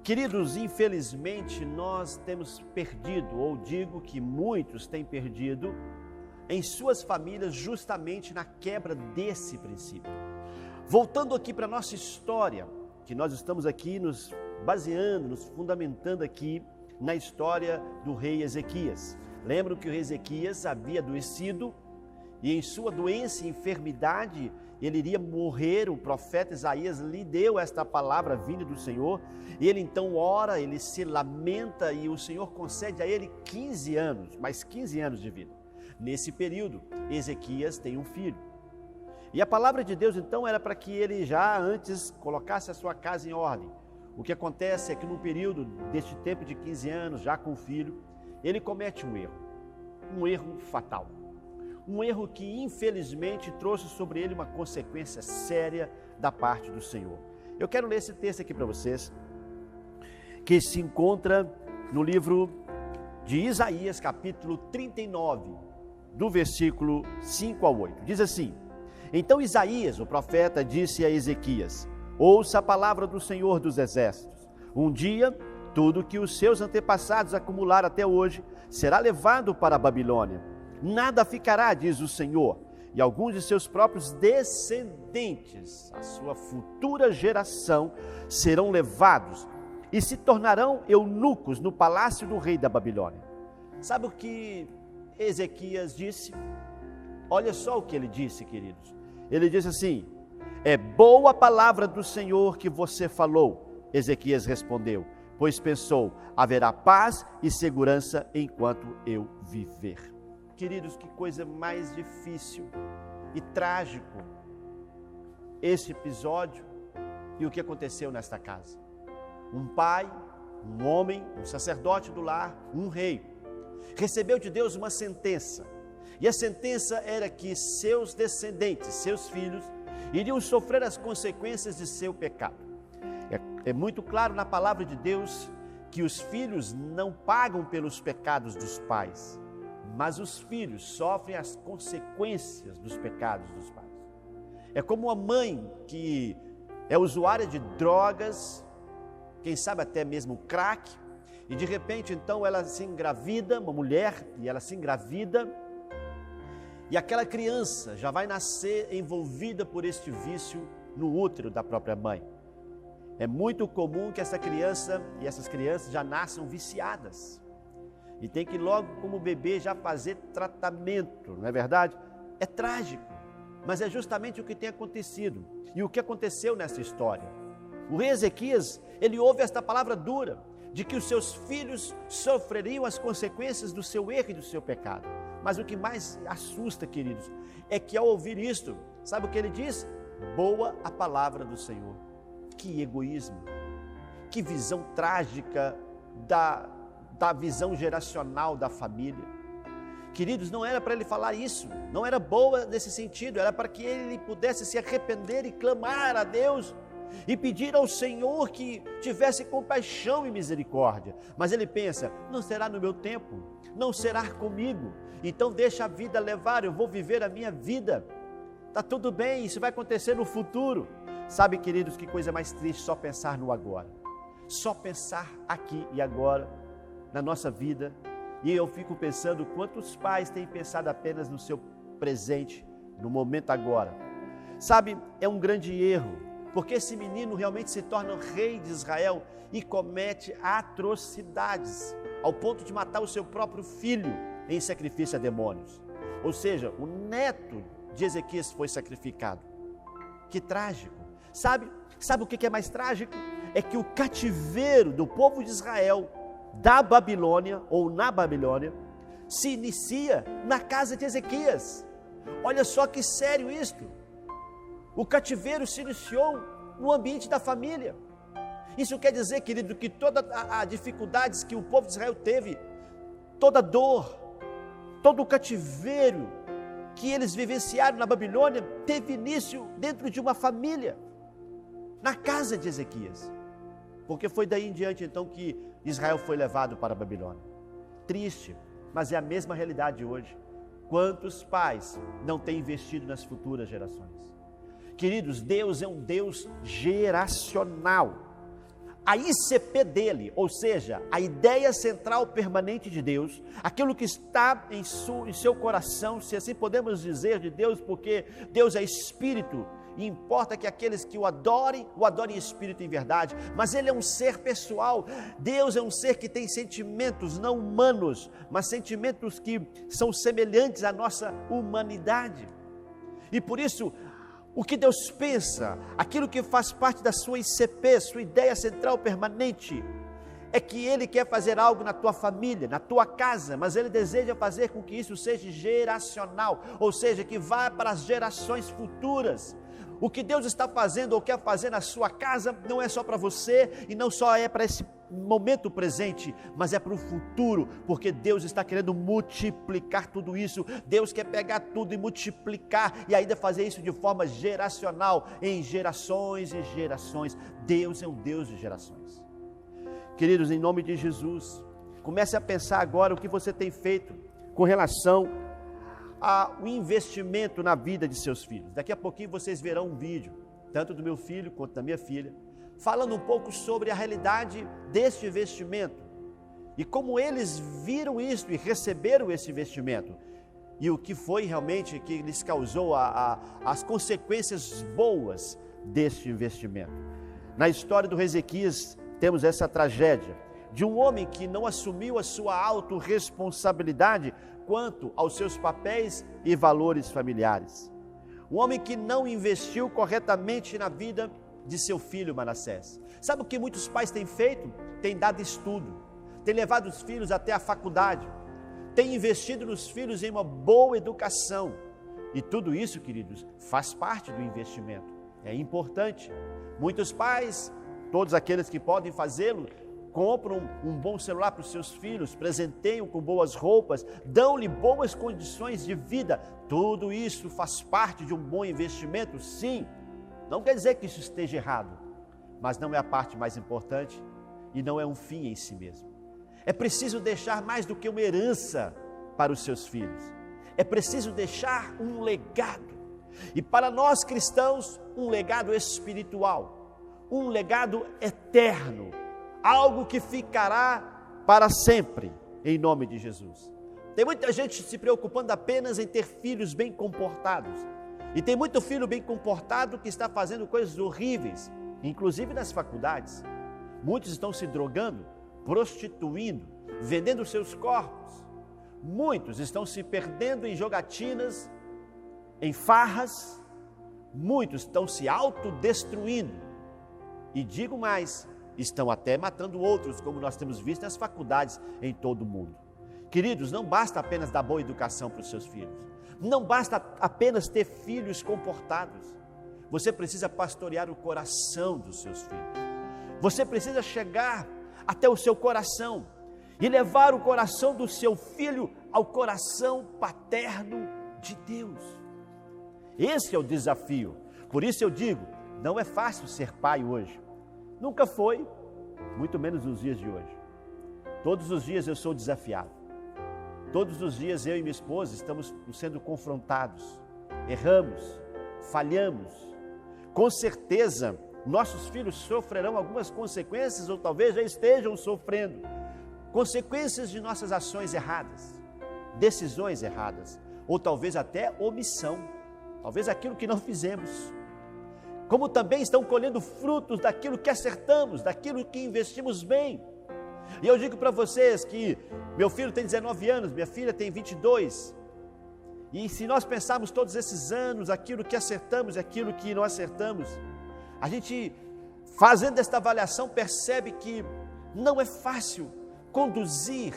S1: Queridos, infelizmente nós temos perdido, ou digo que muitos têm perdido, em suas famílias justamente na quebra desse princípio. Voltando aqui para a nossa história, que nós estamos aqui nos baseando, nos fundamentando aqui na história do rei Ezequias. Lembram que o rei Ezequias havia adoecido e em sua doença e enfermidade ele iria morrer. O profeta Isaías lhe deu esta palavra vinda do Senhor. Ele então ora, ele se lamenta e o Senhor concede a ele 15 anos, mais 15 anos de vida. Nesse período, Ezequias tem um filho. E a palavra de Deus então era para que ele já antes colocasse a sua casa em ordem. O que acontece é que no período deste tempo de 15 anos, já com o filho, ele comete um erro fatal. Um erro que infelizmente trouxe sobre ele uma consequência séria da parte do Senhor. Eu quero ler esse texto aqui para vocês, que se encontra no livro de Isaías, capítulo 39, do versículo 5 ao 8. Diz assim: Então Isaías, o profeta, disse a Ezequias: ouça a palavra do Senhor dos Exércitos. Um dia, tudo que os seus antepassados acumularam até hoje será levado para a Babilônia. Nada ficará, diz o Senhor, e alguns de seus próprios descendentes, a sua futura geração, serão levados e se tornarão eunucos no palácio do rei da Babilônia. Sabe o que Ezequias disse? Olha só o que ele disse, queridos. Ele disse assim: é boa a palavra do Senhor que você falou. Ezequias respondeu, pois pensou, haverá paz e segurança enquanto eu viver. Queridos, que coisa mais difícil e trágico esse episódio e o que aconteceu nesta casa. Um pai, um homem, um sacerdote do lar, um rei, recebeu de Deus uma sentença. E a sentença era que seus descendentes, seus filhos, iriam sofrer as consequências de seu pecado. É muito claro na palavra de Deus que os filhos não pagam pelos pecados dos pais, mas os filhos sofrem as consequências dos pecados dos pais. É como uma mãe que é usuária de drogas, quem sabe até mesmo crack, e de repente então ela se engravida, uma mulher, e ela se engravida, e aquela criança já vai nascer envolvida por este vício no útero da própria mãe. É muito comum que essa criança e essas crianças já nasçam viciadas. E tem que logo como bebê já fazer tratamento, não é verdade? É trágico, mas é justamente o que tem acontecido. E o que aconteceu nessa história? O rei Ezequias, ele ouve esta palavra dura, de que os seus filhos sofreriam as consequências do seu erro e do seu pecado. Mas o que mais assusta, queridos, é que ao ouvir isto, sabe o que ele diz? Boa a palavra do Senhor. Que egoísmo, que visão trágica da visão geracional da família. Queridos, não era para ele falar isso, não era boa nesse sentido, era para que ele pudesse se arrepender e clamar a Deus e pedir ao Senhor que tivesse compaixão e misericórdia. Mas ele pensa, não será no meu tempo, não será comigo, então deixa a vida levar, eu vou viver a minha vida, está tudo bem, isso vai acontecer no futuro. Sabe, queridos, que coisa mais triste só pensar no agora, só pensar aqui e agora, na nossa vida. E eu fico pensando quantos pais têm pensado apenas no seu presente, no momento agora. Sabe, é um grande erro, porque esse menino realmente se torna rei de Israel e comete atrocidades, ao ponto de matar o seu próprio filho em sacrifício a demônios. Ou seja, o neto de Ezequias foi sacrificado. Que trágico. Sabe o que é mais trágico? É que o cativeiro do povo de Israel da Babilônia, ou na Babilônia, se inicia na casa de Ezequias. Olha só que sério isto. O cativeiro se iniciou no ambiente da família. Isso quer dizer, querido, que todas as dificuldades que o povo de Israel teve, toda dor, todo o cativeiro que eles vivenciaram na Babilônia, teve início dentro de uma família, na casa de Ezequias. Porque foi daí em diante então que Israel foi levado para a Babilônia. Triste, mas é a mesma realidade hoje. Quantos pais não têm investido nas futuras gerações? Queridos, Deus é um Deus geracional. A ICP dele, ou seja, a ideia central permanente de Deus, aquilo que está em seu coração, se assim podemos dizer, de Deus, porque Deus é Espírito, e importa que aqueles que o adorem em espírito e em verdade, mas ele é um ser pessoal. Deus é um ser que tem sentimentos não humanos, mas sentimentos que são semelhantes à nossa humanidade. E por isso, o que Deus pensa, aquilo que faz parte da sua ICP, sua ideia central permanente, é que Ele quer fazer algo na tua família, na tua casa, mas Ele deseja fazer com que isso seja geracional, ou seja, que vá para as gerações futuras. O que Deus está fazendo ou quer fazer na sua casa não é só para você e não só é para esse momento presente, mas é para o futuro, porque Deus está querendo multiplicar tudo isso. Deus quer pegar tudo e multiplicar e ainda fazer isso de forma geracional, em gerações e gerações. Deus é um Deus de gerações. Queridos, em nome de Jesus, comece a pensar agora o que você tem feito com relação o investimento na vida de seus filhos. Daqui a pouquinho vocês verão um vídeo, tanto do meu filho quanto da minha filha, falando um pouco sobre a realidade deste investimento e como eles viram isso e receberam esse investimento e o que foi realmente que lhes causou as consequências boas deste investimento. Na história do rei Ezequias temos essa tragédia de um homem que não assumiu a sua autorresponsabilidade quanto aos seus papéis e valores familiares. Um homem que não investiu corretamente na vida de seu filho Manassés. Sabe o que muitos pais têm feito? Têm dado estudo, têm levado os filhos até a faculdade, têm investido nos filhos em uma boa educação. E tudo isso, queridos, faz parte do investimento. É importante. Muitos pais, todos aqueles que podem fazê-lo, compram um bom celular para os seus filhos, presenteiam com boas roupas, dão-lhe boas condições de vida. Tudo isso faz parte de um bom investimento, sim. Não quer dizer que isso esteja errado, mas não é a parte mais importante e não é um fim em si mesmo. É preciso deixar mais do que uma herança para os seus filhos. É preciso deixar um legado. E para nós cristãos, um legado espiritual, um legado eterno, algo que ficará para sempre, em nome de Jesus. Tem muita gente se preocupando apenas em ter filhos bem comportados. E tem muito filho bem comportado que está fazendo coisas horríveis, inclusive nas faculdades. Muitos estão se drogando, prostituindo, vendendo seus corpos. Muitos estão se perdendo em jogatinas, em farras. Muitos estão se autodestruindo. E digo mais, estão até matando outros, como nós temos visto nas faculdades em todo o mundo. Queridos, não basta apenas dar boa educação para os seus filhos. Não basta apenas ter filhos comportados. Você precisa pastorear o coração dos seus filhos. Você precisa chegar até o seu coração e levar o coração do seu filho ao coração paterno de Deus. Esse é o desafio. Por isso eu digo, não é fácil ser pai hoje. Nunca foi, muito menos nos dias de hoje. Todos os dias eu sou desafiado. Todos os dias eu e minha esposa estamos sendo confrontados. Erramos, falhamos. Com certeza, nossos filhos sofrerão algumas consequências ou talvez já estejam sofrendo. Consequências de nossas ações erradas, decisões erradas, ou talvez até omissão. Talvez aquilo que não fizemos. Como também estão colhendo frutos daquilo que acertamos, daquilo que investimos bem. E eu digo para vocês que meu filho tem 19 anos, minha filha tem 22. E se nós pensarmos todos esses anos, aquilo que acertamos e aquilo que não acertamos, a gente, fazendo esta avaliação, percebe que não é fácil conduzir,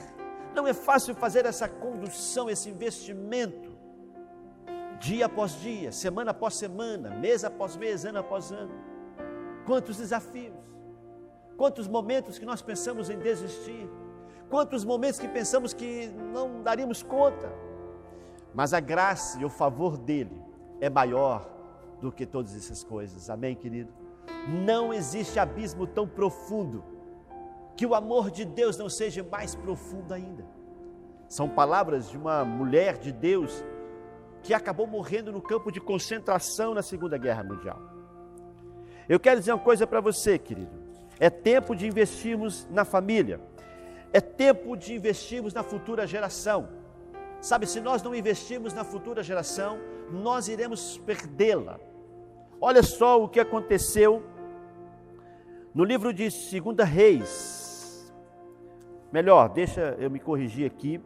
S1: não é fácil fazer essa condução, esse investimento, dia após dia, semana após semana, mês após mês, ano após ano. Quantos desafios, quantos momentos que nós pensamos em desistir, quantos momentos que pensamos que não daríamos conta, mas a graça e o favor dele é maior do que todas essas coisas, amém, querido? Não existe abismo tão profundo que o amor de Deus não seja mais profundo ainda. São palavras de uma mulher de Deus que acabou morrendo no campo de concentração na Segunda Guerra Mundial. Eu quero dizer uma coisa para você, querido. É tempo de investirmos na família. É tempo de investirmos na futura geração. Sabe, se nós não investirmos na futura geração, nós iremos perdê-la. Olha só o que aconteceu no livro de 2 Reis. Melhor, deixa eu me corrigir aqui.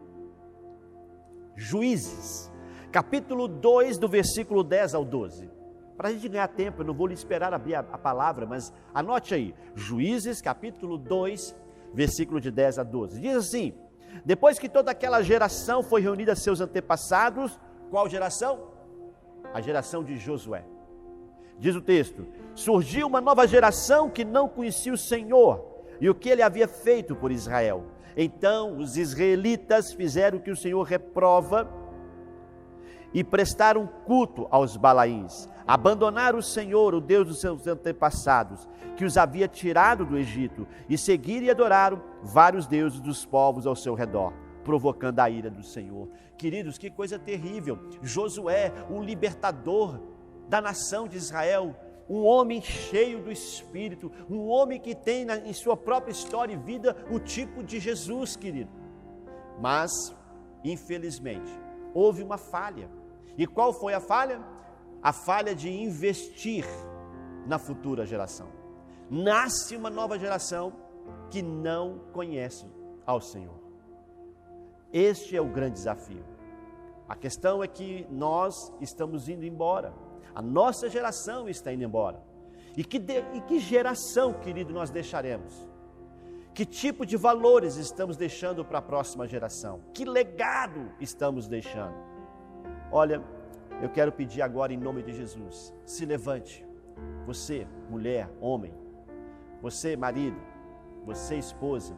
S1: Juízes, capítulo 2, do versículo 10 ao 12. Para a gente ganhar tempo, eu não vou lhe esperar abrir a palavra, mas anote aí. Juízes, capítulo 2, versículo de 10 a 12. Diz assim: depois que toda aquela geração foi reunida a seus antepassados, qual geração? A geração de Josué. Diz o texto: surgiu uma nova geração que não conhecia o Senhor e o que ele havia feito por Israel. Então os israelitas fizeram o que o Senhor reprova e prestaram culto aos Balaíns. Abandonaram o Senhor, o Deus dos seus antepassados, que os havia tirado do Egito, e seguiram e adoraram vários deuses dos povos ao seu redor. provocando a ira do Senhor. Queridos, que coisa terrível. Josué, o libertador da nação de Israel, um homem cheio do Espírito, um homem que tem em sua própria história e vida o tipo de Jesus, querido. Mas, infelizmente, houve uma falha. E qual foi a falha? A falha de investir na futura geração. Nasce uma nova geração que não conhece ao Senhor. Este é o grande desafio. A questão é que nós estamos indo embora. A nossa geração está indo embora. E que geração, querido, nós deixaremos? Que tipo de valores estamos deixando para a próxima geração? Que legado estamos deixando? Olha, eu quero pedir agora em nome de Jesus, se levante. Você, mulher, homem, você, marido, você, esposa,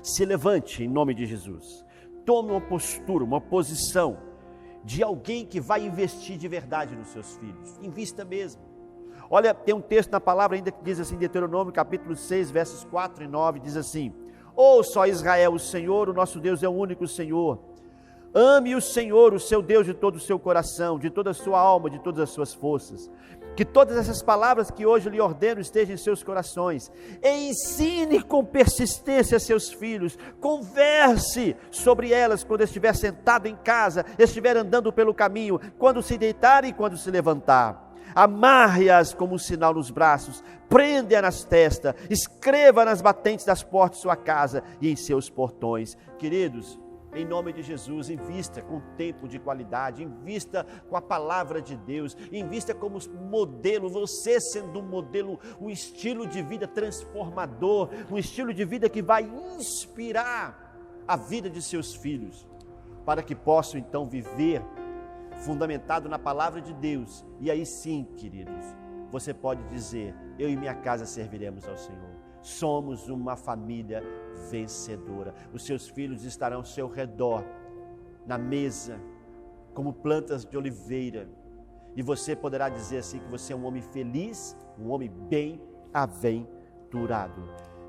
S1: se levante em nome de Jesus. Tome uma postura, uma posição de alguém que vai investir de verdade nos seus filhos. Invista mesmo. Olha, tem um texto na palavra ainda que diz assim, Deuteronômio capítulo 6, versos 4 e 9, diz assim: ouça, ó Israel, o Senhor, o nosso Deus é o único Senhor. Ame o Senhor, o seu Deus, de todo o seu coração, de toda a sua alma, de todas as suas forças. Que todas essas palavras que hoje lhe ordeno estejam em seus corações. E ensine com persistência a seus filhos. Converse sobre elas quando estiver sentado em casa, estiver andando pelo caminho, quando se deitar e quando se levantar. Amarre-as como um sinal nos braços, prende-a nas testas, escreva nas batentes das portas de sua casa e em seus portões. Queridos, em nome de Jesus, invista com tempo de qualidade, invista com a palavra de Deus, invista como modelo, você sendo um modelo, um estilo de vida transformador, um estilo de vida que vai inspirar a vida de seus filhos, para que possam então viver fundamentado na palavra de Deus. E aí sim, queridos, você pode dizer: eu e minha casa serviremos ao Senhor. Somos uma família vencedora. Os seus filhos estarão ao seu redor, na mesa, como plantas de oliveira. E você poderá dizer assim que você é um homem feliz, um homem bem-aventurado.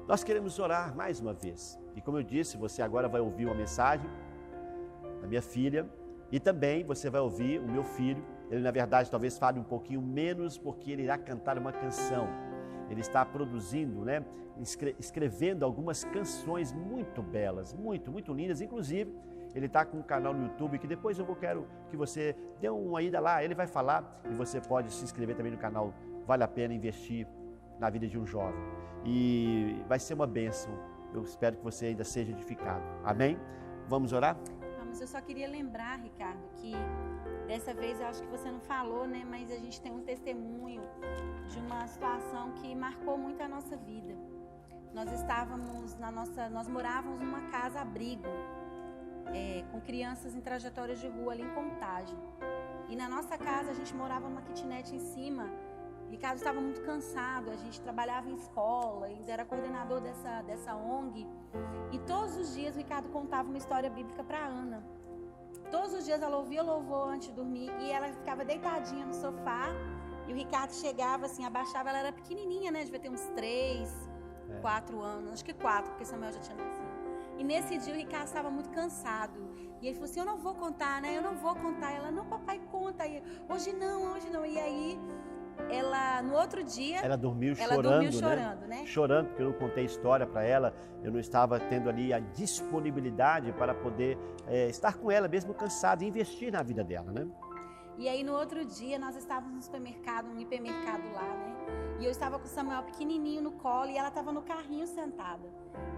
S1: Nós queremos orar mais uma vez. E como eu disse, você agora vai ouvir uma mensagem da minha filha. E também você vai ouvir o meu filho. Ele, na verdade, talvez fale um pouquinho menos, porque ele irá cantar uma canção. Ele está produzindo, escrevendo algumas canções muito belas, muito lindas. Inclusive, ele está com um canal no YouTube que depois eu quero que você dê uma ida lá. Ele vai falar e você pode se inscrever também no canal. Vale a pena investir na vida de um jovem. E vai ser uma bênção. Eu espero que você ainda seja edificado. Amém? Vamos orar?
S2: Eu só queria lembrar, Ricardo, que dessa vez eu acho que você não falou, mas a gente tem um testemunho de uma situação que marcou muito a nossa vida. Nós morávamos numa casa-abrigo, com crianças em trajetórias de rua ali em Contagem. E na nossa casa a gente morava numa kitnet em cima. O Ricardo estava muito cansado, a gente trabalhava em escola, ainda era coordenador dessa ONG. E todos os dias o Ricardo contava uma história bíblica para a Ana. Todos os dias ela ouvia louvor antes de dormir e ela ficava deitadinha no sofá. E o Ricardo chegava assim, abaixava, ela era pequenininha, devia ter uns 3, 4 anos, acho que 4, porque Samuel já tinha nascido. E nesse dia o Ricardo estava muito cansado. E ele falou assim: eu não vou contar, eu não vou contar. Ela: não, papai, conta. E, hoje não. E aí... no outro dia,
S1: ela dormiu chorando, né? Chorando, porque eu não contei história para ela, eu não estava tendo ali a disponibilidade para poder estar com ela, mesmo cansado, e investir na vida dela, né?
S2: E aí no outro dia, nós estávamos no supermercado, um hipermercado lá, E eu estava com o Samuel pequenininho no colo e ela estava no carrinho sentada.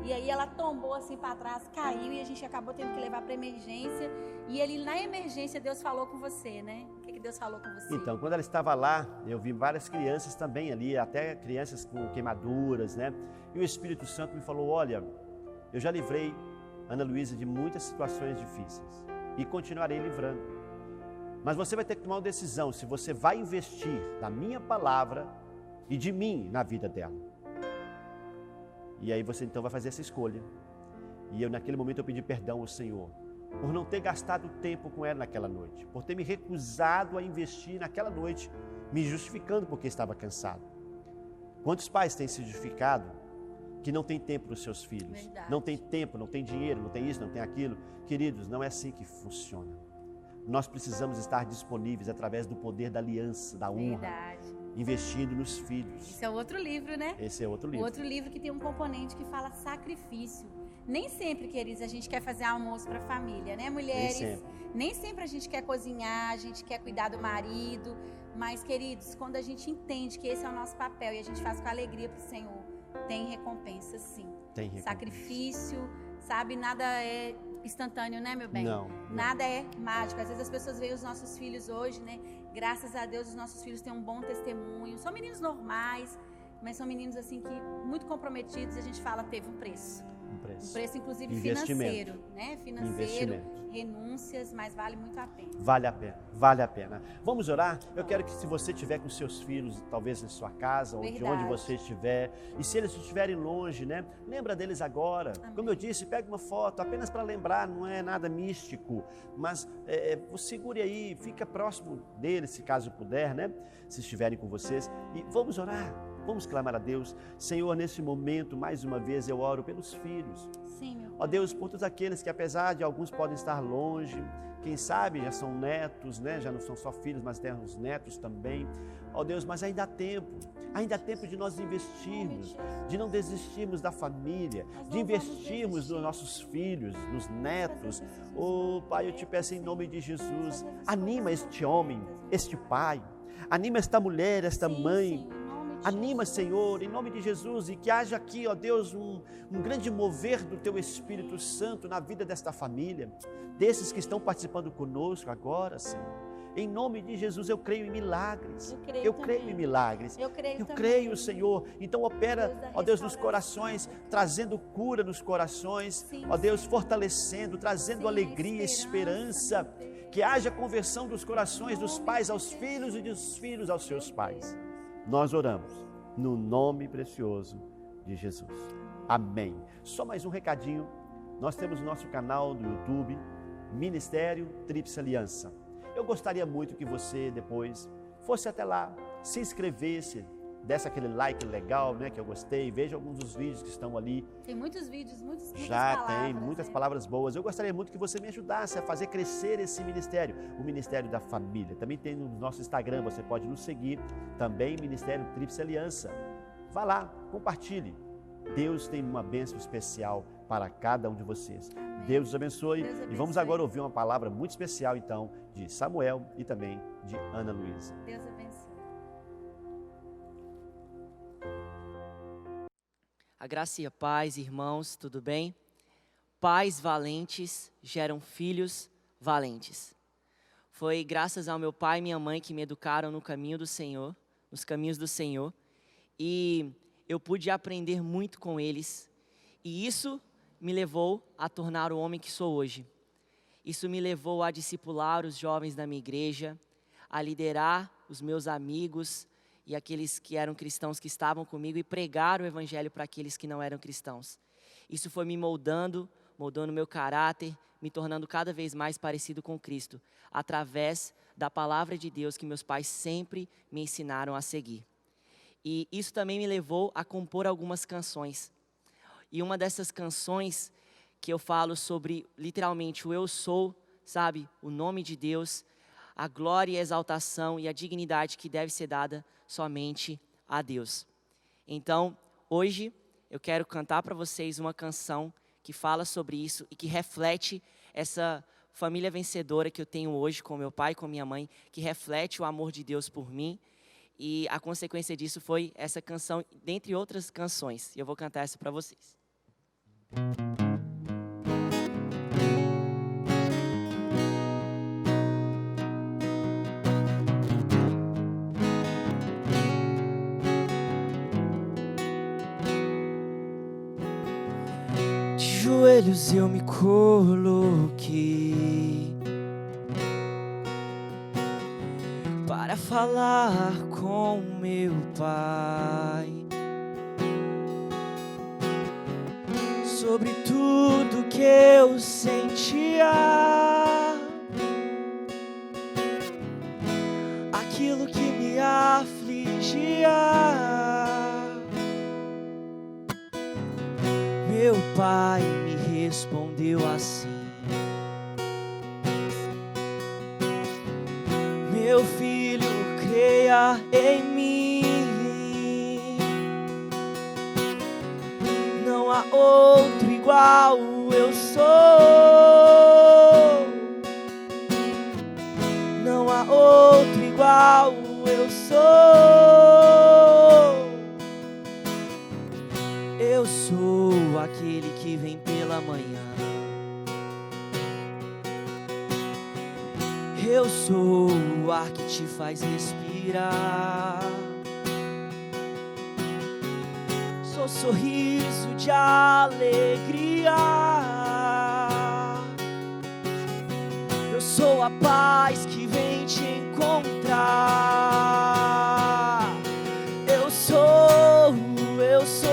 S2: E aí ela tombou assim para trás, caiu e a gente acabou tendo que levar para emergência. E ele, na emergência, Deus falou com você, O que Deus falou com você?
S1: Então, quando ela estava lá, eu vi várias crianças também ali, até crianças com queimaduras, E o Espírito Santo me falou: olha, eu já livrei Ana Luísa de muitas situações difíceis e continuarei livrando. Mas você vai ter que tomar uma decisão, se você vai investir na minha palavra e de mim na vida dela. E aí você então vai fazer essa escolha. E naquele momento eu pedi perdão ao Senhor por não ter gastado tempo com ela naquela noite, por ter me recusado a investir naquela noite, me justificando porque estava cansado. Quantos pais têm se justificado que não tem tempo para os seus filhos.
S2: Verdade.
S1: Não tem tempo, não tem dinheiro, não tem isso, não tem aquilo. Queridos, não é assim que funciona. Nós precisamos estar disponíveis através do poder da aliança, da honra.
S2: Verdade.
S1: Investindo nos filhos.
S2: Esse é outro livro, né?
S1: Esse é outro livro.
S2: Outro livro que tem um componente que fala sacrifício. Nem sempre, queridos, a gente quer fazer almoço para a família, né, mulheres? Nem sempre a gente quer cozinhar, a gente quer cuidar do marido. Mas, queridos, quando a gente entende que esse é o nosso papel e a gente faz com alegria para o Senhor, tem recompensa, sim.
S1: Tem recompensa.
S2: Sacrifício, sabe? Nada é instantâneo, né, meu bem?
S1: Não.
S2: Nada é mágico. Às vezes as pessoas veem os nossos filhos hoje, né? Graças a Deus, os nossos filhos têm um bom testemunho. São meninos normais, mas são meninos, assim, que muito comprometidos. E a gente fala, teve um preço. Um preço, inclusive, financeiro, né? Financeiro, renúncias, mas vale muito a pena.
S1: Vale a pena, vale a pena. Vamos orar? Eu quero que, se você estiver com seus filhos, talvez em sua casa, ou de onde você estiver, e se eles estiverem longe, né? Lembra deles agora. Amém. Como eu disse, pega uma foto, apenas para lembrar, não é nada místico, mas segure aí, fica próximo deles, se caso puder, né? Se estiverem com vocês, e vamos orar. Vamos clamar a Deus. Senhor, nesse momento, mais uma vez, eu oro pelos filhos.
S2: Sim, meu Pai.
S1: Ó Deus, por todos aqueles que, apesar de alguns podem estar longe, quem sabe já são netos, né? Já não são só filhos, mas tem os netos também. Ó Deus, mas ainda há tempo de nós investirmos, de não desistirmos da família, de investirmos nos nossos filhos, nos netos. Oh, Pai, eu te peço em nome de Jesus, anima este homem, este pai, anima esta mulher, esta mãe. Anima, Senhor, em nome de Jesus, e que haja aqui, ó Deus, um grande mover do Teu Espírito Santo na vida desta família, desses que estão participando conosco agora, Senhor. Em nome de Jesus, eu creio em milagres. Eu creio em milagres. Eu creio, Senhor. Então opera, ó Deus, nos corações, trazendo cura nos corações, ó Deus, fortalecendo, trazendo alegria, esperança. Que haja conversão dos corações dos pais aos filhos e dos filhos aos seus pais. Nós oramos no nome precioso de Jesus. Amém. Só mais um recadinho. Nós temos o nosso canal do YouTube, Ministério Tríplice Aliança. Eu gostaria muito que você depois fosse até lá, se inscrevesse, desse aquele like legal, né, que eu gostei, veja alguns dos vídeos que estão ali.
S2: Tem muitos vídeos, muitas
S1: palavras. Já tem muitas palavras boas. Eu gostaria muito que você me ajudasse a fazer crescer esse ministério, o Ministério da Família. Também tem no nosso Instagram, você pode nos seguir, também Ministério Tríplice Aliança. Vá lá, compartilhe. Deus tem uma bênção especial para cada um de vocês. Deus os abençoe. E vamos agora ouvir uma palavra muito especial, então, de Samuel e também de Ana Luísa.
S2: Deus abençoe.
S3: A graça e a paz, irmãos, tudo bem? Pais valentes geram filhos valentes. Foi graças ao meu pai e minha mãe que me educaram no caminho do Senhor, nos caminhos do Senhor, e eu pude aprender muito com eles, e isso me levou a tornar o homem que sou hoje. Isso me levou a discipular os jovens da minha igreja, a liderar os meus amigos e aqueles que eram cristãos que estavam comigo e pregar o evangelho para aqueles que não eram cristãos. Isso foi me moldando meu caráter, me tornando cada vez mais parecido com Cristo, através da palavra de Deus que meus pais sempre me ensinaram a seguir. E isso também me levou a compor algumas canções. E uma dessas canções que eu falo sobre, literalmente, o eu sou, sabe? O nome de Deus, a glória e a exaltação e a dignidade que deve ser dada somente a Deus. Então, hoje, eu quero cantar para vocês uma canção que fala sobre isso e que reflete essa família vencedora que eu tenho hoje com meu pai e com minha mãe, que reflete o amor de Deus por mim. E a consequência disso foi essa canção, dentre outras canções. E eu vou cantar essa para vocês. De joelhos eu me coloquei para falar com meu pai sobre tudo que eu sentia, aquilo que me afligia. pai me respondeu assim: meu filho, creia em mim, não há outro igual, eu sou, não há outro igual, eu sou aquele que vem pela manhã. Eu sou o ar que te faz respirar. Sou sorriso de alegria. Eu sou a paz que vem te encontrar. Eu sou, eu sou.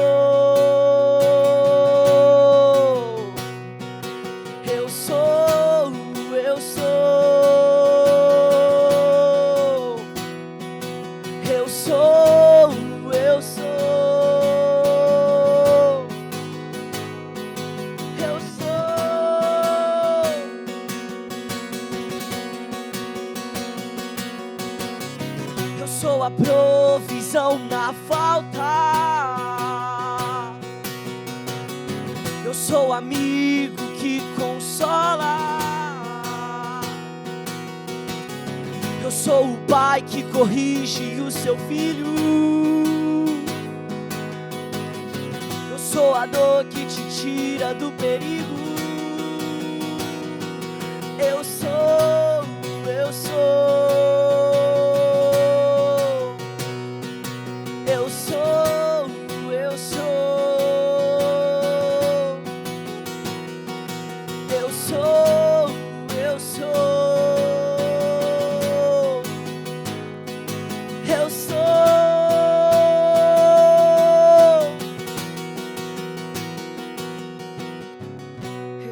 S3: Sou a provisão na falta. Eu sou amigo que consola. Eu sou o pai que corrige o seu filho. Eu sou a dor que te tira do perigo. Eu sou, eu sou.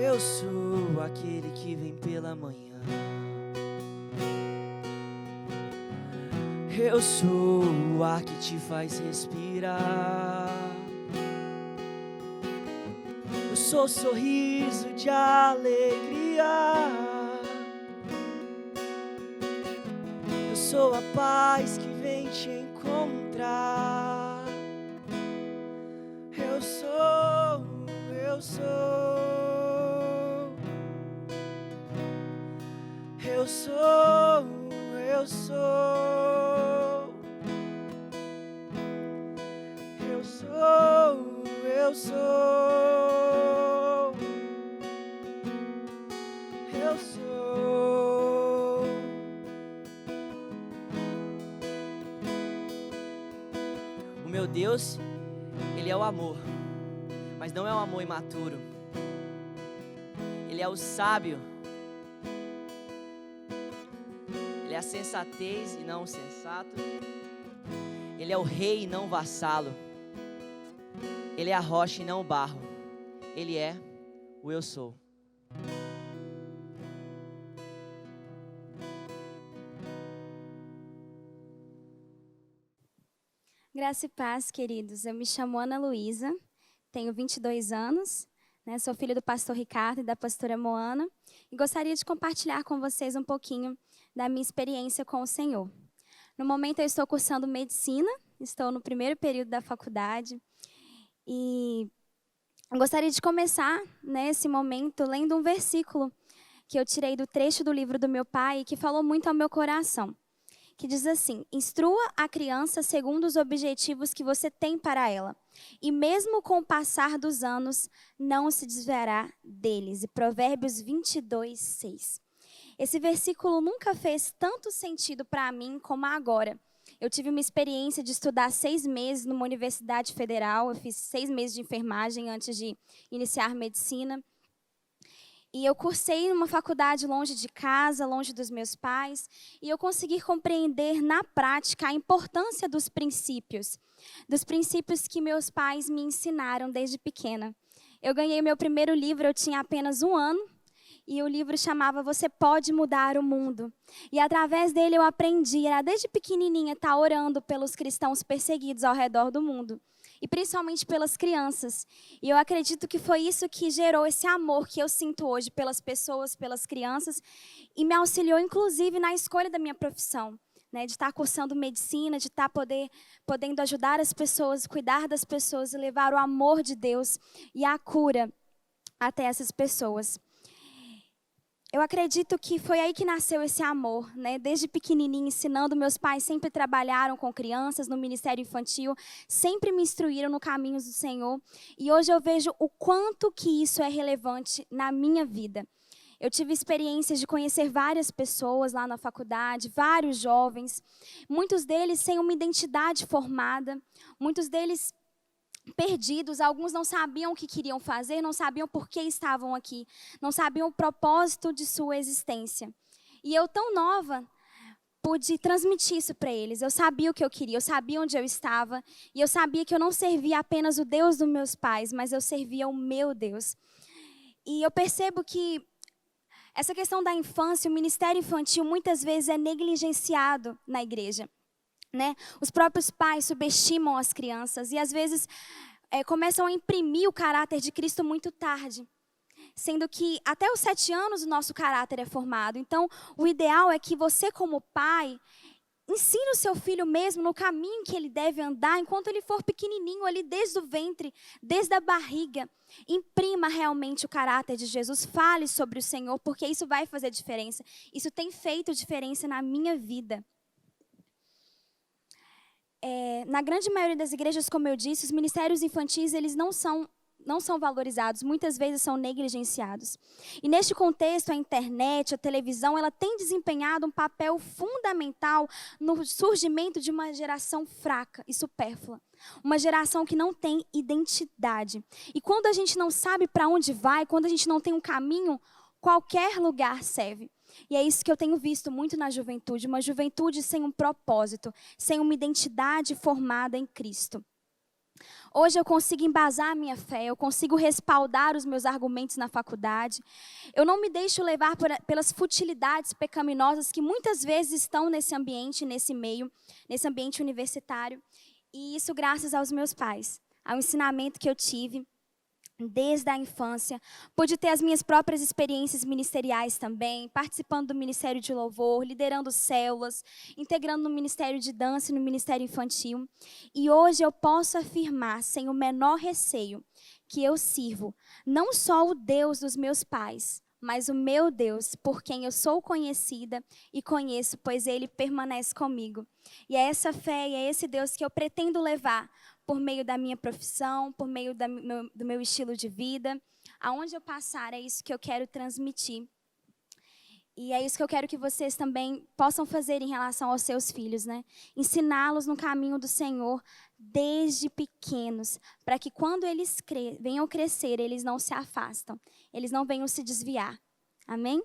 S3: Eu sou aquele que vem pela manhã. Eu sou o ar que te faz respirar. Eu sou sorriso de alegria. Eu sou a paz que vem te encontrar. Eu sou, eu sou. Eu sou, eu sou. Eu sou, eu sou. Eu sou. O meu Deus, Ele é o amor, mas não é um amor imaturo. Ele é o sábio. Ele é a sensatez e não o sensato. Ele é o rei e não o vassalo. Ele é a rocha e não o barro. Ele é o eu sou.
S4: Graça e paz, queridos. Eu me chamo Ana Luísa, tenho 22 anos, sou filha do pastor Ricardo e da pastora Moana, e gostaria de compartilhar com vocês um pouquinho da minha experiência com o Senhor. No momento eu estou cursando medicina, estou no primeiro período da faculdade, e eu gostaria de começar nesse momento lendo um versículo que eu tirei do trecho do livro do meu pai, que falou muito ao meu coração, que diz assim: instrua a criança segundo os objetivos que você tem para ela, e mesmo com o passar dos anos, não se desviará deles. E Provérbios 22, 6. Esse versículo nunca fez tanto sentido para mim como agora. Eu tive uma experiência de estudar 6 meses numa universidade federal, eu fiz 6 meses de enfermagem antes de iniciar medicina. E eu cursei numa faculdade longe de casa, longe dos meus pais, e eu consegui compreender na prática a importância dos princípios que meus pais me ensinaram desde pequena. Eu ganhei meu primeiro livro, eu tinha apenas 1 ano, e o livro chamava Você Pode Mudar o Mundo. E através dele eu aprendi, desde pequenininha, estar orando pelos cristãos perseguidos ao redor do mundo. e principalmente pelas crianças. E eu acredito que foi isso que gerou esse amor que eu sinto hoje pelas pessoas, pelas crianças, e me auxiliou inclusive na escolha da minha profissão, né, de estar cursando medicina, de estar podendo ajudar as pessoas, cuidar das pessoas e levar o amor de Deus e a cura até essas pessoas. Eu acredito que foi aí que nasceu esse amor, né? Desde pequenininho, ensinando, meus pais sempre trabalharam com crianças no ministério infantil, sempre me instruíram no caminho do Senhor. E hoje eu vejo o quanto que isso é relevante na minha vida. Eu tive experiências de conhecer várias pessoas lá na faculdade, vários jovens, muitos deles sem uma identidade formada, muitos deles perdidos, alguns não sabiam o que queriam fazer, não sabiam por que estavam aqui, não sabiam o propósito de sua existência. E eu, tão nova, pude transmitir isso para eles. Eu sabia o que eu queria, eu sabia onde eu estava, e eu sabia que eu não servia apenas o Deus dos meus pais, mas eu servia o meu Deus. E eu percebo que essa questão da infância, o ministério infantil, muitas vezes é negligenciado na igreja. Né? Os próprios pais subestimam as crianças e às vezes começam a imprimir o caráter de Cristo muito tarde, sendo que até os 7 anos o nosso caráter é formado. Então, o ideal é que você, como pai, ensine o seu filho mesmo no caminho que ele deve andar enquanto ele for pequenininho ali, desde o ventre, desde a barriga. Imprima realmente o caráter de Jesus, fale sobre o Senhor, porque isso vai fazer diferença. Isso tem feito diferença na minha vida. Na grande maioria das igrejas, como eu disse, os ministérios infantis eles não são valorizados, muitas vezes são negligenciados. E neste contexto, a internet, a televisão, ela tem desempenhado um papel fundamental no surgimento de uma geração fraca e supérflua. Uma geração que não tem identidade. E quando a gente não sabe para onde vai, quando a gente não tem um caminho, qualquer lugar serve. E é isso que eu tenho visto muito na juventude, uma juventude sem um propósito, sem uma identidade formada em Cristo. Hoje eu consigo embasar a minha fé, eu consigo respaldar os meus argumentos na faculdade. Eu não me deixo levar pelas futilidades pecaminosas que muitas vezes estão nesse ambiente, nesse meio, nesse ambiente universitário. E isso graças aos meus pais, ao ensinamento que eu tive desde a infância. Pude ter as minhas próprias experiências ministeriais também, participando do Ministério de Louvor, liderando células, integrando no Ministério de Dança e no Ministério Infantil. E hoje eu posso afirmar, sem o menor receio, que eu sirvo não só o Deus dos meus pais, mas o meu Deus, por quem eu sou conhecida e conheço, pois Ele permanece comigo. E é essa fé e é esse Deus que eu pretendo levar por meio da minha profissão, por meio do meu estilo de vida. Aonde eu passar, é isso que eu quero transmitir. E é isso que eu quero que vocês também possam fazer em relação aos seus filhos, né? Ensiná-los no caminho do Senhor desde pequenos, para que quando eles venham crescer, eles não se afastam, eles não venham se desviar. Amém?